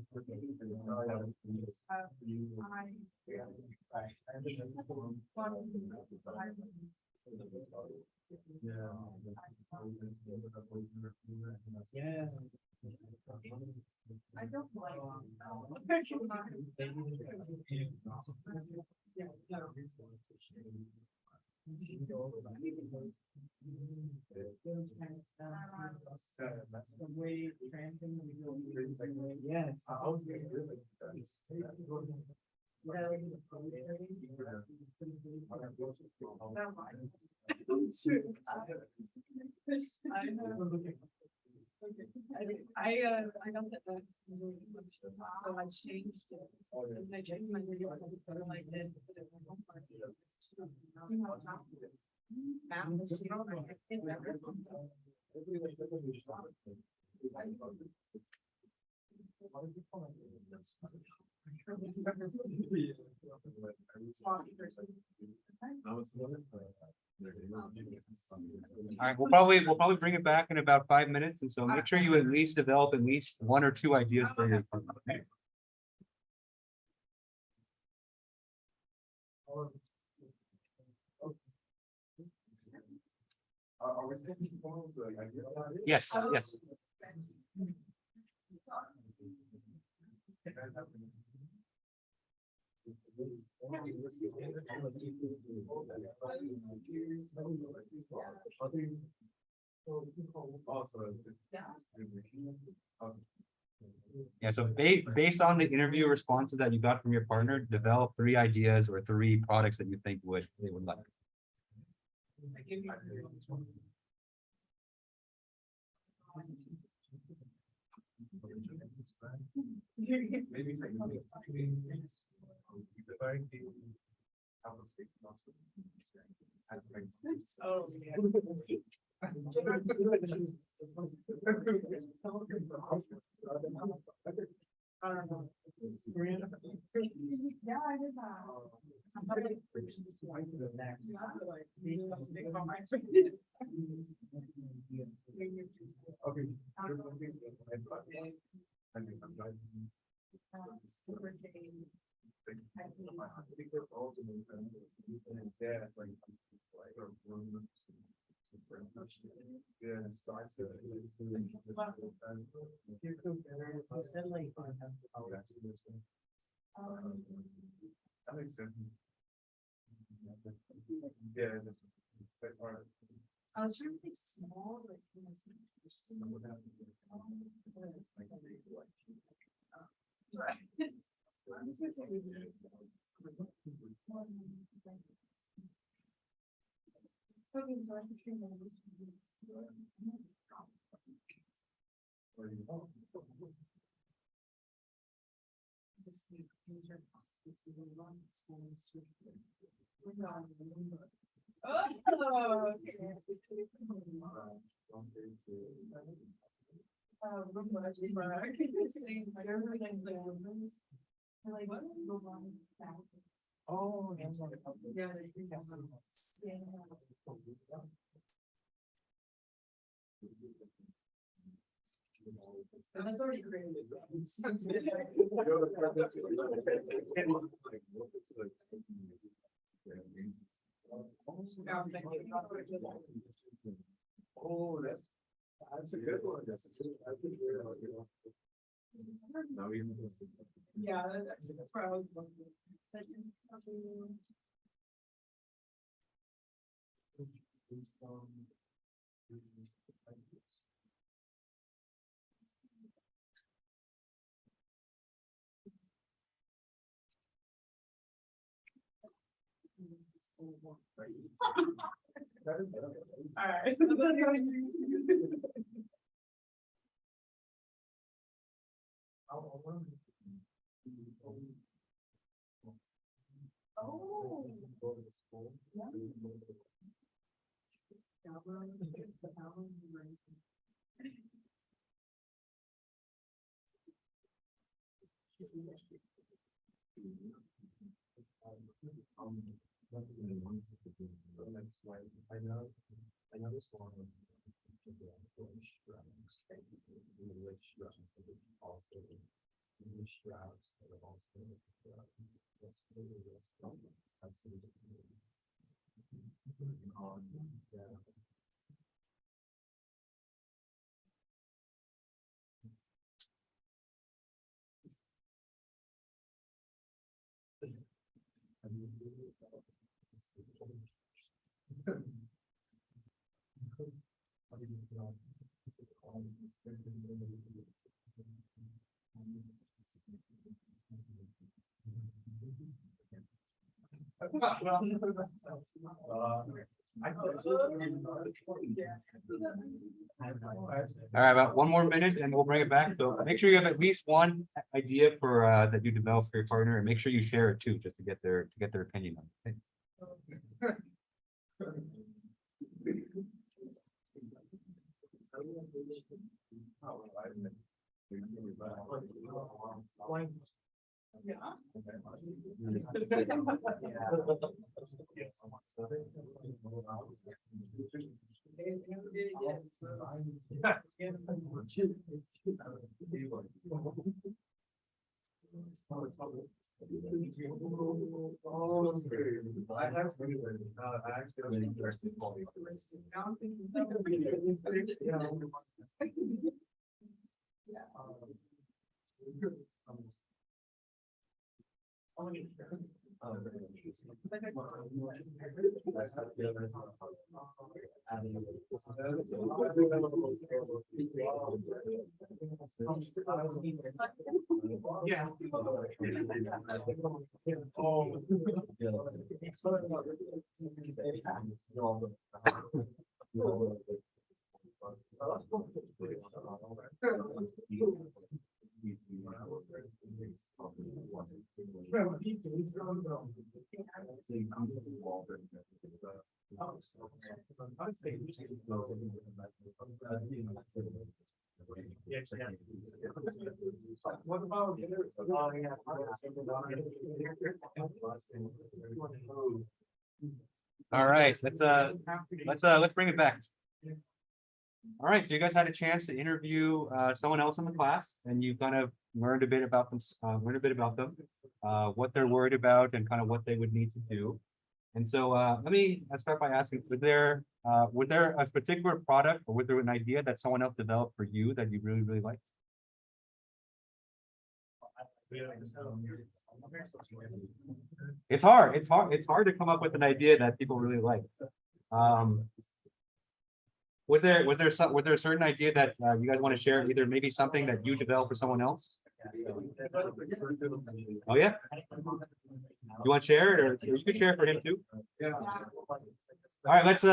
Yeah. I don't like. The way tramping, yes. I got that. So I changed it. And I changed my video. So I did. All right, we'll probably bring it back in about 5 minutes, and so make sure you at least develop at least 1 or 2 ideas for your. Okay. Yes, yes. Yeah, so based on the interview responses that you got from your partner, develop 3 ideas or 3 products that you think they would like. Oh, yeah. Yeah, I did that. That makes sense. Yeah, that's. I was trying to think small, like, you know, some person. Oh, Oh, yeah. That's already created. Oh, that's a good one. That's a good one. No, even this. Yeah, that's where I was looking. Alright. Oh. I know this one. Also, English drafts that are also. That's really that's yeah. All right, about one more minute and we'll bring it back. So make sure you have at least one idea for that you develop for your partner, and make sure you share it too, just to get their opinion on it. Yeah. What about? All right, let's bring it back. All right, so you guys had a chance to interview someone else in the class, and you kind of learned a bit about them, what they're worried about, and kind of what they would need to do. And so let me start by asking: was there a particular product, or was there an idea that someone else developed for you that you really liked? It's hard to come up with an idea that people really like. Was there a certain idea that you guys want to share, either maybe something that you developed for someone else? Oh yeah, you want to share it, or you could share it for him too? Yeah. All right, let's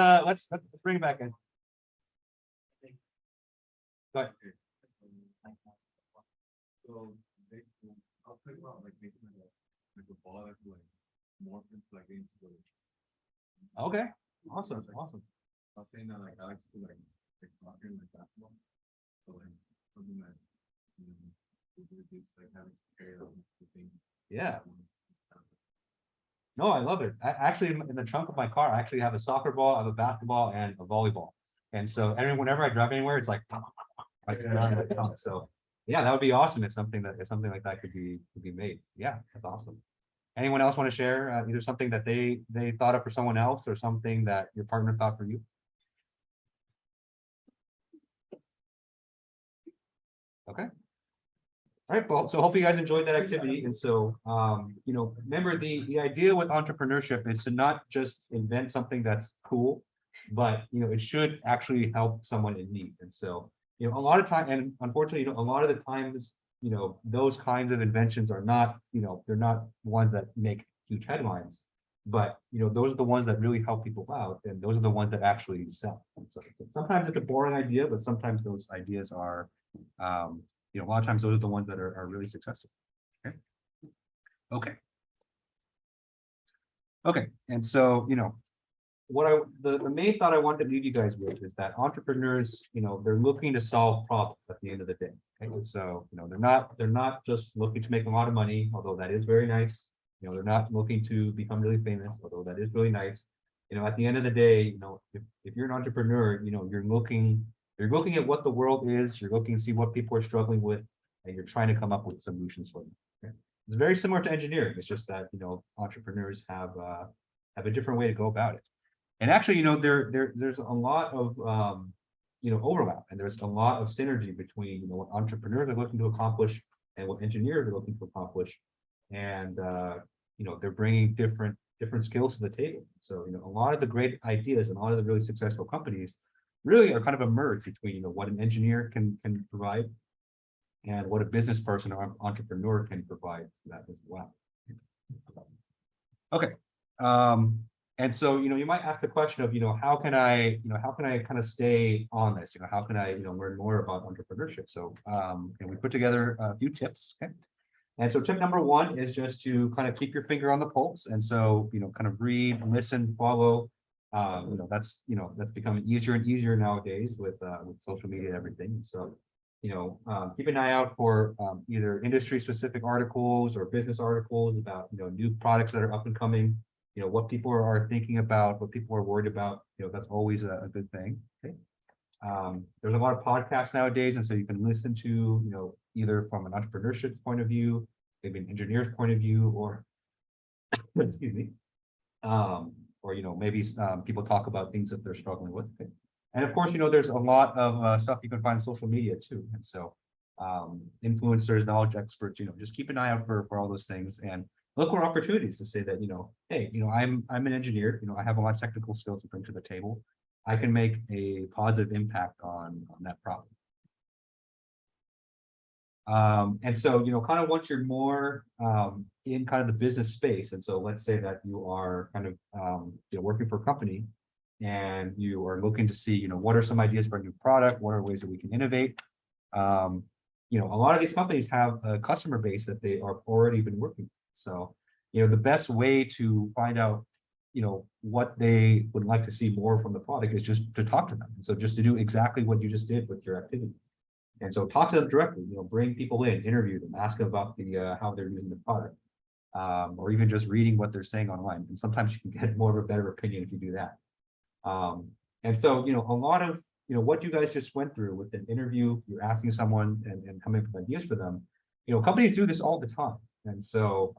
bring it back in. Go ahead. So basically, I'll talk about like making like a ball that like morph into like games. Okay, awesome. I was saying that like I like to do like soccer and like basketball. So like something that it's like having to carry out the thing. Yeah. No, I love it. I actually, in the trunk of my car, I actually have a soccer ball, I have a basketball, and a volleyball. And so, whenever I drive anywhere, it's like, so yeah, that would be awesome if something like that could be made. Yeah, that's awesome. Anyone else want to share either something that they thought of for someone else, or something that your partner thought for you? Okay. All right, well, so hope you guys enjoyed that activity. And so, remember the idea with entrepreneurship is to not just invent something that's cool, but, it should actually help someone in need. And so, a lot of time, and unfortunately, a lot of the times, those kinds of inventions are not, they're not ones that make huge headlines, but, those are the ones that really help people out. And those are the ones that actually sell. So sometimes it's a boring idea, but sometimes those ideas are, a lot of times those are the ones that are really successful. Okay. And so, the main thought I wanted to leave you guys with is that entrepreneurs, they're looking to solve problems at the end of the day. Okay? And so, they're not just looking to make a lot of money, although that is very nice. They're not looking to become really famous, although that is really nice. At the end of the day, if you're an entrepreneur, you're looking at what the world is, you're looking to see what people are struggling with, and you're trying to come up with solutions for them. Okay? It's very similar to engineering. It's just that, entrepreneurs have a different way to go about it. And actually, there's a lot of, overlap, and there's a lot of synergy between, what entrepreneurs are looking to accomplish and what engineers are looking to accomplish. And, they're bringing different skills to the table. So, a lot of the great ideas and a lot of the really successful companies really are kind of a merge between, what an engineer can provide and what a business person or entrepreneur can provide that as well. Okay. And so, you might ask the question of, how can I kind of stay on this? How can I, learn more about entrepreneurship? So, and we put together a few tips. Okay. And so tip number one is just to kind of keep your finger on the pulse. And so, kind of read, listen, follow. That's becoming easier and easier nowadays with social media and everything. So, keep an eye out for either industry specific articles or business articles about, new products that are up and coming, what people are thinking about, what people are worried about, that's always a good thing. Okay. There's a lot of podcasts nowadays, and so you can listen to, either from an entrepreneurship point of view, maybe an engineer's point of view, or excuse me, or maybe people talk about things that they're struggling with. Okay. And of course, there's a lot of stuff you can find on social media too. And so influencers, knowledge experts, just keep an eye out for all those things and look for opportunities to say that, hey, I'm an engineer, I have a lot of technical skills to bring to the table. I can make a positive impact on that problem. And so, kind of once you're more in kind of the business space, and so let's say that you are kind of working for a company and you are looking to see, what are some ideas for a new product, what are ways that we can innovate. A lot of these companies have a customer base that they are already been working with. So, the best way to find out, what they would like to see more from the product is just to talk to them. And so just to do exactly what you just did with your activity. And so talk to them directly, bring people in, interview them, ask them about the how they're using the product. Or even just reading what they're saying online. And sometimes you can get more of a better opinion if you do that. And so, a lot of, what you guys just went through with an interview, you're asking someone and coming up with ideas for them, companies do this all the time. And so,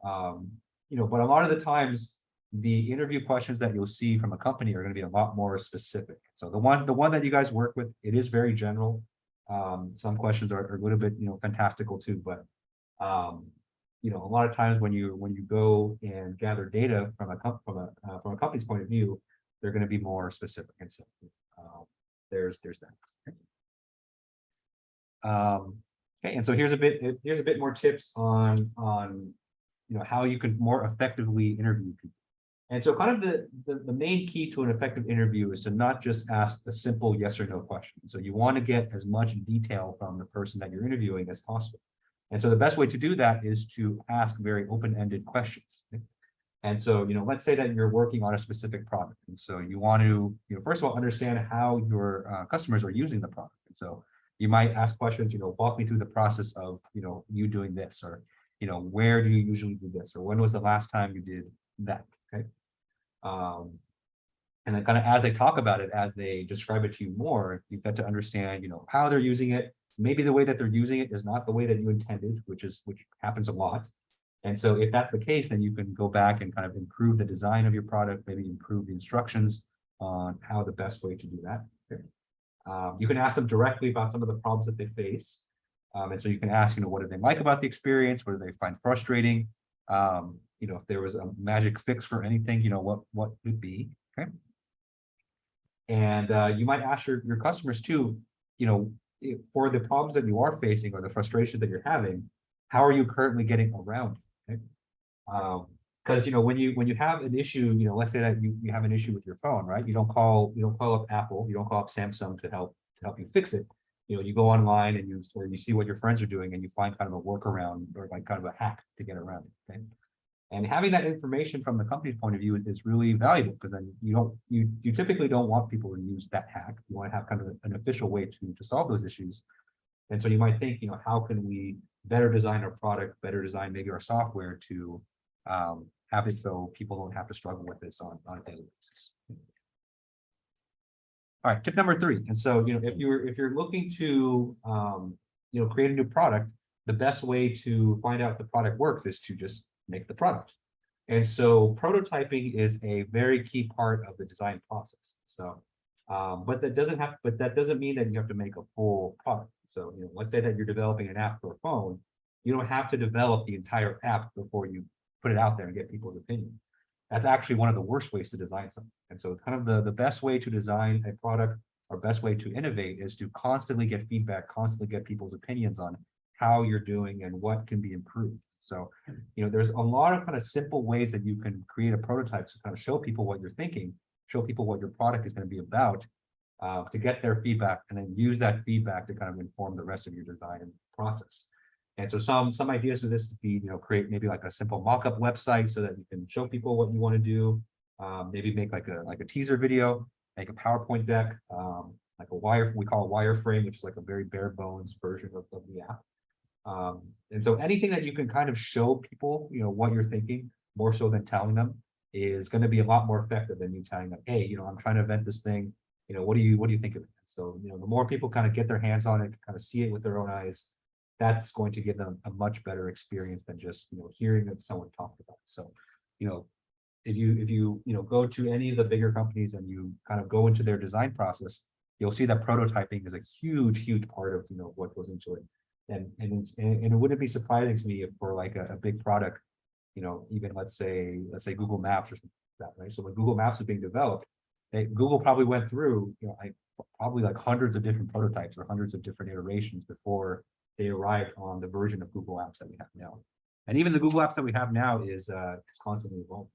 but a lot of the times, the interview questions that you'll see from a company are going to be a lot more specific. So the one that you guys work with, it is very general. Some questions are a little bit, fantastical too, but a lot of times when you go and gather data from a company's point of view, they're going to be more specific. And so there's that. Okay, and so here's a bit more tips on how you can more effectively interview people. And so kind of the main key to an effective interview is to not just ask a simple yes or no question. So you want to get as much detail from the person that you're interviewing as possible. And so the best way to do that is to ask very open-ended questions. And so, let's say that you're working on a specific product. And so you want to, first of all, understand how your customers are using the product. And so you might ask questions, walk me through the process of, you doing this, or, where do you usually do this? Or when was the last time you did that? Okay. And then kind of as they talk about it, as they describe it to you more, you get to understand, how they're using it. Maybe the way that they're using it is not the way that you intended, which happens a lot. And so if that's the case, then you can go back and kind of improve the design of your product, maybe improve the instructions on how the best way to do that. Okay. You can ask them directly about some of the problems that they face. And so you can ask, what do they like about the experience? What do they find frustrating? If there was a magic fix for anything, what would it be? Okay. And you might ask your customers too, for the problems that you are facing or the frustration that you're having, how are you currently getting around it? Okay? Because when you have an issue, let's say that you have an issue with your phone, right? You don't call up Apple, you don't call up Samsung to help you fix it. You go online and you see what your friends are doing and you find kind of a workaround or like kind of a hack to get around it. Okay. And having that information from the company's point of view is really valuable, because then you typically don't want people to use that hack. You want to have kind of an official way to solve those issues. And so you might think, how can we better design our product, better design maybe our software to have it so people don't have to struggle with this on a daily basis. All right, tip number 3. And so, if you're looking to create a new product, the best way to find out if the product works is to just make the product. And so prototyping is a very key part of the design process. So, but that doesn't mean that you have to make a full product. So, let's say that you're developing an app for a phone, you don't have to develop the entire app before you put it out there and get people's opinion. That's actually one of the worst ways to design something. And so kind of the best way to design a product or best way to innovate is to constantly get feedback, constantly get people's opinions on how you're doing and what can be improved. So, there's a lot of kind of simple ways that you can create a prototype to kind of show people what you're thinking, show people what your product is going to be about, to get their feedback, and then use that feedback to kind of inform the rest of your design process. And so some ideas for this would be, create maybe like a simple mock-up website so that you can show people what you want to do. Maybe make like a teaser video, make a PowerPoint deck, like we call a wireframe, which is like a very bare bones version of the app. And so anything that you can kind of show people, what you're thinking, more so than telling them, is going to be a lot more effective than you telling them, hey, I'm trying to invent this thing. What do you think of it? So, the more people kind of get their hands on it, kind of see it with their own eyes, that's going to give them a much better experience than just, hearing that someone talked about it. So, if you go to any of the bigger companies and you kind of go into their design process, you'll see that prototyping is a huge part of, what goes into it. And it wouldn't be surprising to me if for like a big product, even let's say Google Maps or something like that, right? So when Google Maps was being developed, Google probably went through, probably like hundreds of different prototypes or hundreds of different iterations before they arrived on the version of Google Apps that we have now. And even the Google Apps that we have now is constantly evolving.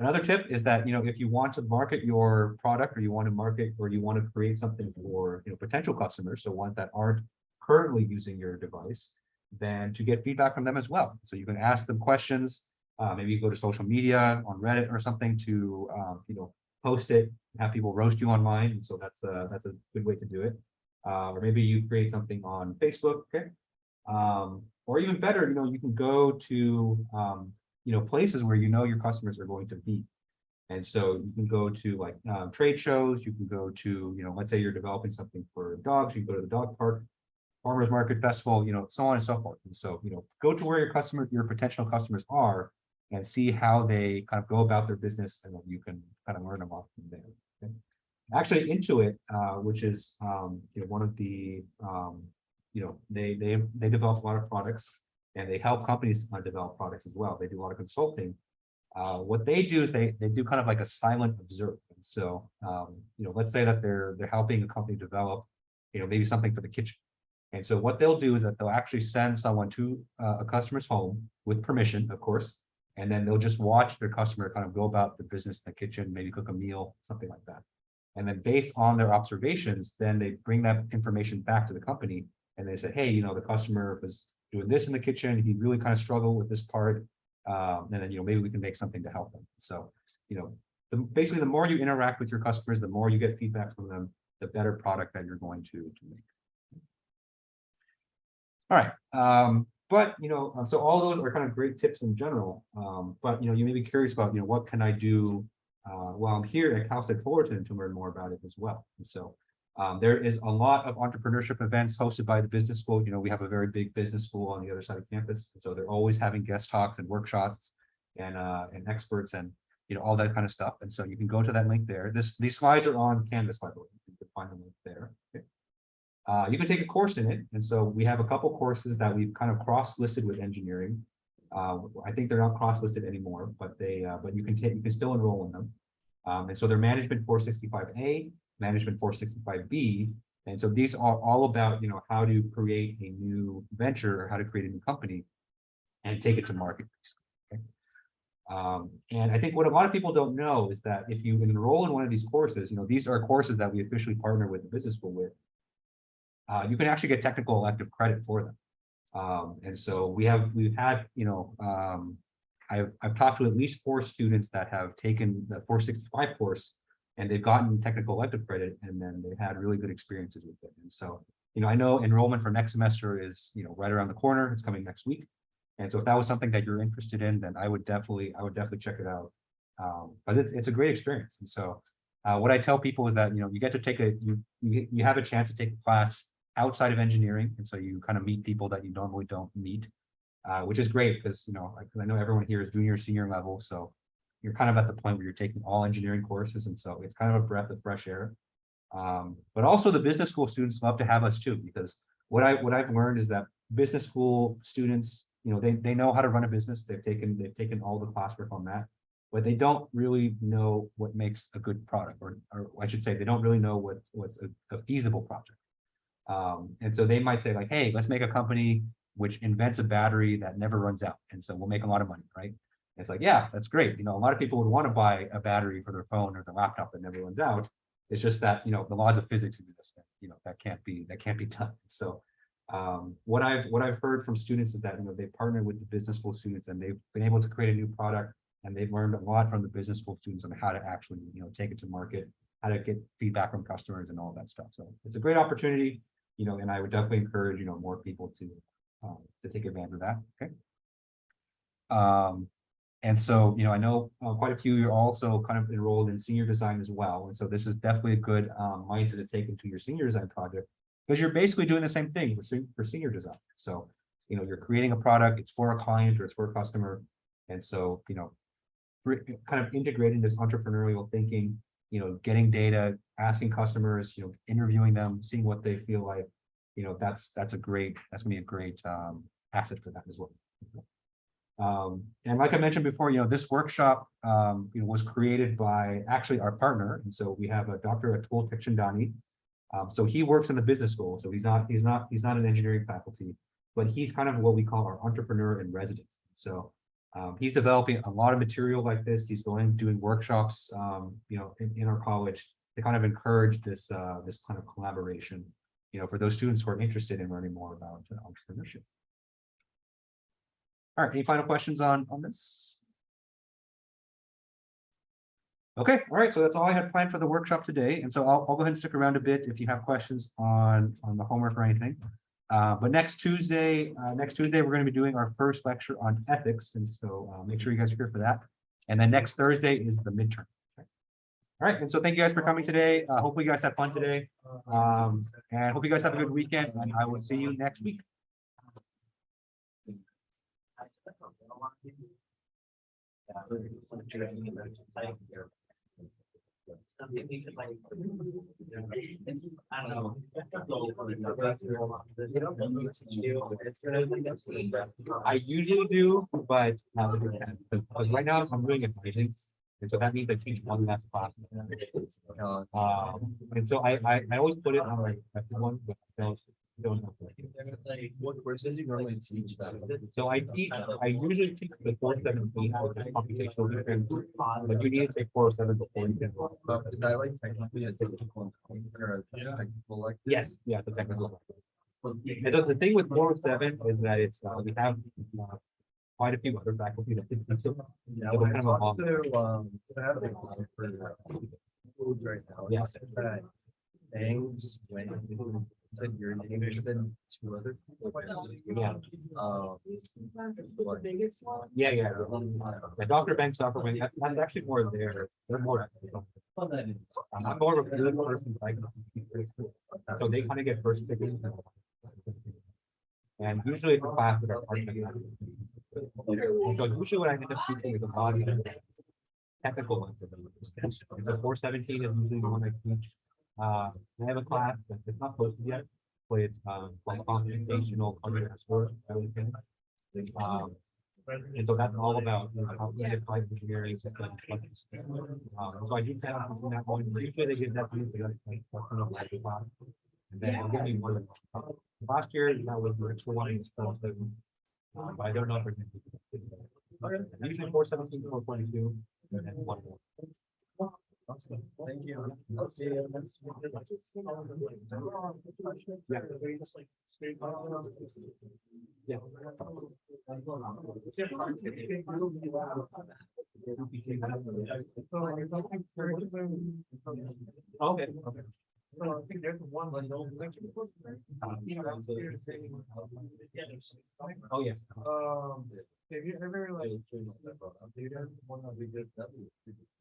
Another tip is that, if you want to market your product, or you want to create something for, potential customers, so ones that aren't currently using your device, then to get feedback from them as well. So you can ask them questions, maybe you go to social media on Reddit or something to, post it, have people roast you online, and so that's a good way to do it. Or maybe you create something on Facebook, okay? Or even better, you can go to places where your customers are going to be. And so you can go to like trade shows, you can go to, let's say you're developing something for dogs, you can go to the dog park, farmers market festival, so on and so forth. And so, go to where your potential customers are and see how they kind of go about their business, and then you can kind of learn a lot from there. Okay? Actually, Intuit, which is one of the they develop a lot of products, and they help companies develop products as well. They do a lot of consulting. What they do is they do kind of like a silent observe. And so let's say that they're helping a company develop maybe something for the kitchen. And so what they'll do is that they'll actually send someone to a customer's home with permission, of course, and then they'll just watch their customer kind of go about the business in the kitchen, maybe cook a meal, something like that. And then based on their observations, then they bring that information back to the company, and they say, hey, the customer was doing this in the kitchen. He really kind of struggled with this part. And then, maybe we can make something to help them. So, basically, the more you interact with your customers, the more you get feedback from them, the better product that you're going to make. All right. But, so all those are kind of great tips in general. But, you may be curious about, what can I do while I'm here at Cal State Fullerton to learn more about it as well. And so there is a lot of entrepreneurship events hosted by the business school. We have a very big business school on the other side of campus. So they're always having guest talks and workshops and experts and, all that kind of stuff. And so you can go to that link there. These slides are on Canvas, by the way. You can find the link there. Okay. You can take a course in it. And so we have a couple courses that we've kind of cross-listed with engineering. I think they're not cross-listed anymore, but but you can still enroll in them. And so they're Management 465A, Management 465B. And so these are all about, how to create a new venture or how to create a new company and take it to market. Okay? And I think what a lot of people don't know is that if you enroll in one of these courses, these are courses that we officially partner with the business school with. You can actually get technical elective credit for them. And so we've had, I've talked to at least 4 students that have taken the 465 course, and they've gotten technical elective credit, and then they've had really good experiences with it. And so, I know enrollment for next semester is, right around the corner. It's coming next week. And so if that was something that you're interested in, then I would definitely check it out. But it's a great experience. And so what I tell people is that, you get to take you have a chance to take a class outside of engineering. And so you kind of meet people that you normally don't meet, which is great because, I know everyone here is junior, senior level. So you're kind of at the point where you're taking all engineering courses. And so it's kind of a breath of fresh air. But also the business school students love to have us too, because what I've learned is that business school students, they know how to run a business. They've taken all the classwork on that, but they don't really know what makes a good product, or I should say, they don't really know what's a feasible project. And so they might say like, hey, let's make a company which invents a battery that never runs out. And so we'll make a lot of money, right? And it's like, yeah, that's great. A lot of people would want to buy a battery for their phone or their laptop that never runs out. It's just that, the laws of physics exist. That can't be done. So what I've heard from students is that, they partner with the business school students, and they've been able to create a new product, and they've learned a lot from the business school students on how to actually, take it to market, how to get feedback from customers and all that stuff. So it's a great opportunity, and I would definitely encourage, more people to take advantage of that. Okay. And so, I know quite a few, you're also kind of enrolled in senior design as well. And so this is definitely a good mindset to take into your senior design project, because you're basically doing the same thing for senior design. So, you're creating a product, it's for a client or it's for a customer. And so, kind of integrating this entrepreneurial thinking, getting data, asking customers, interviewing them, seeing what they feel like, that's gonna be a great asset for that as well. And like I mentioned before, this workshop, was created by actually our partner. And so we have a Dr. Atul Tekchandani. So he works in the business school. So he's not an engineering faculty, but he's kind of what we call our entrepreneur in residence. So he's developing a lot of material like this. He's doing workshops, in our college to kind of encourage this kind of collaboration, for those students who are interested in learning more about entrepreneurship. All right, any final questions on this? Okay, all right, so that's all I had planned for the workshop today, and so I'll go ahead and stick around a bit if you have questions on the homework or anything. But next Tuesday, we're gonna be doing our first lecture on ethics, and so make sure you guys are here for that. And then next Thursday is the midterm. All right, and so thank you guys for coming today. Hopefully you guys have fun today. And hope you guys have a good weekend, and I will see you next week. I don't know. I usually do, but because right now I'm doing admissions, and so that means I teach one less class. And so I always put it on my one, but don't have to. What courses you normally teach that? So I usually teach the 417, which is computational thinking, but you need to take 407 before you can. Is that like technically a technical or a technical like? Yes, yeah, the technical. And so the thing with 407 is that it's, we have quite a few other faculty that teach it. Yeah, So when kind I of a talk long- to, I have like for food right now. Yeah. They said that Banks when you said your name is then two other people. Yeah. What? Yeah, yeah. The Dr. Banks, Dr. Wayne, that's actually more there. They're more. I'm more of a good person, like, so they kind of get first pick. And usually it's a class that are part of it. So usually what I end up teaching is a lot of technical ones. The 417 is usually the one I teach. I have a class that it's not posted yet, but it's like computational underscore. And so that's all about, you know, how we apply engineering. So I do plan on teaching that one. Usually they give that to me, but that's kind of like a class. And then I'll give me one. Last year, that was the extra one. But I don't know if we're going to do that. Usually 417, 422, and then one more. Awesome. Thank you. I'll see you next week. Yeah. Okay. Okay. I think there's one like Oh, yeah. Have you ever like updated one of the good stuff?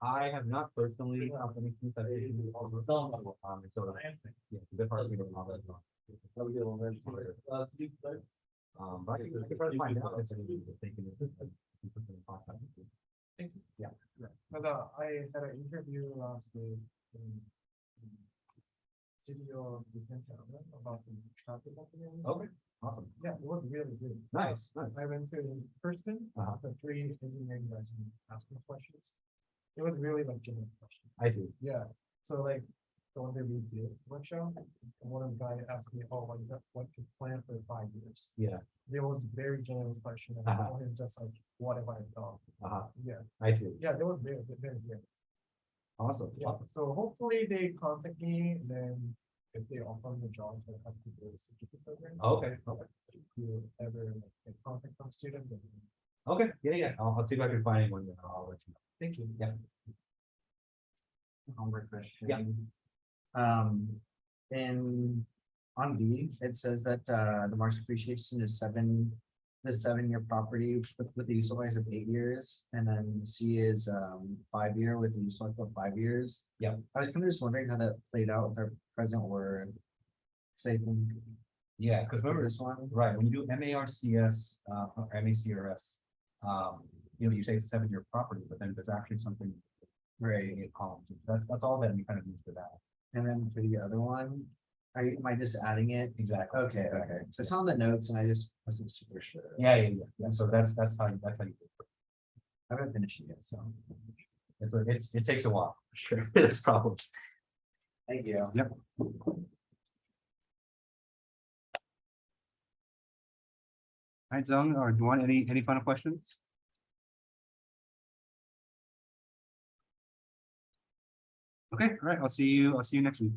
I have not personally, since I've been so, yeah, it's a bit hard for me to know that. But I could probably find out if anybody's thinking of this. Yeah. But I had an interview last week in city of Decentraland about the traffic opening. Okay, awesome. Yeah, it was really good. Nice, nice. I went to in person, the 3 engineering guys and asking questions. It was really like general questions. I see. Yeah, so like the one that we did workshop, one of the guy asked me, oh, what you plan for 5 years? Yeah. There was very general question, and I told him just like, what have I done? Yeah, I see. yeah, that was very, very good. Awesome. Yeah, Awesome. so hopefully they contact me, then if they offer me a job, I have to do a certificate program. Okay. Okay. If you ever like, get contact from student, then Okay. Yeah. Yeah. I'll see if I can find anyone. Then I'll let you know. thank you. Yeah. Homework question. Yeah. In on B, it says that the market appreciation is the 7-year property with the useful life of 8 years, and then C is 5 year with the useful life of 5 years. Yeah. I was kind of just wondering how that played out with our present word. So I think Yeah, because remember this one, right, when you do MARCS, or MACRS, you know, you say it's a 7-year property, but then there's actually something right? in columns. That's all that we kind of use for that. And then for the other one, am I just adding it? Exactly. Okay, okay. So it's on the notes and I just wasn't super sure. Yeah, yeah, yeah. Yeah. So that's how you do it. I haven't finished it yet, so It takes a while. Sure. That's problem. thank you. Yep. All right, Zung, or do you want any final questions? Okay, all right. I'll see you next week.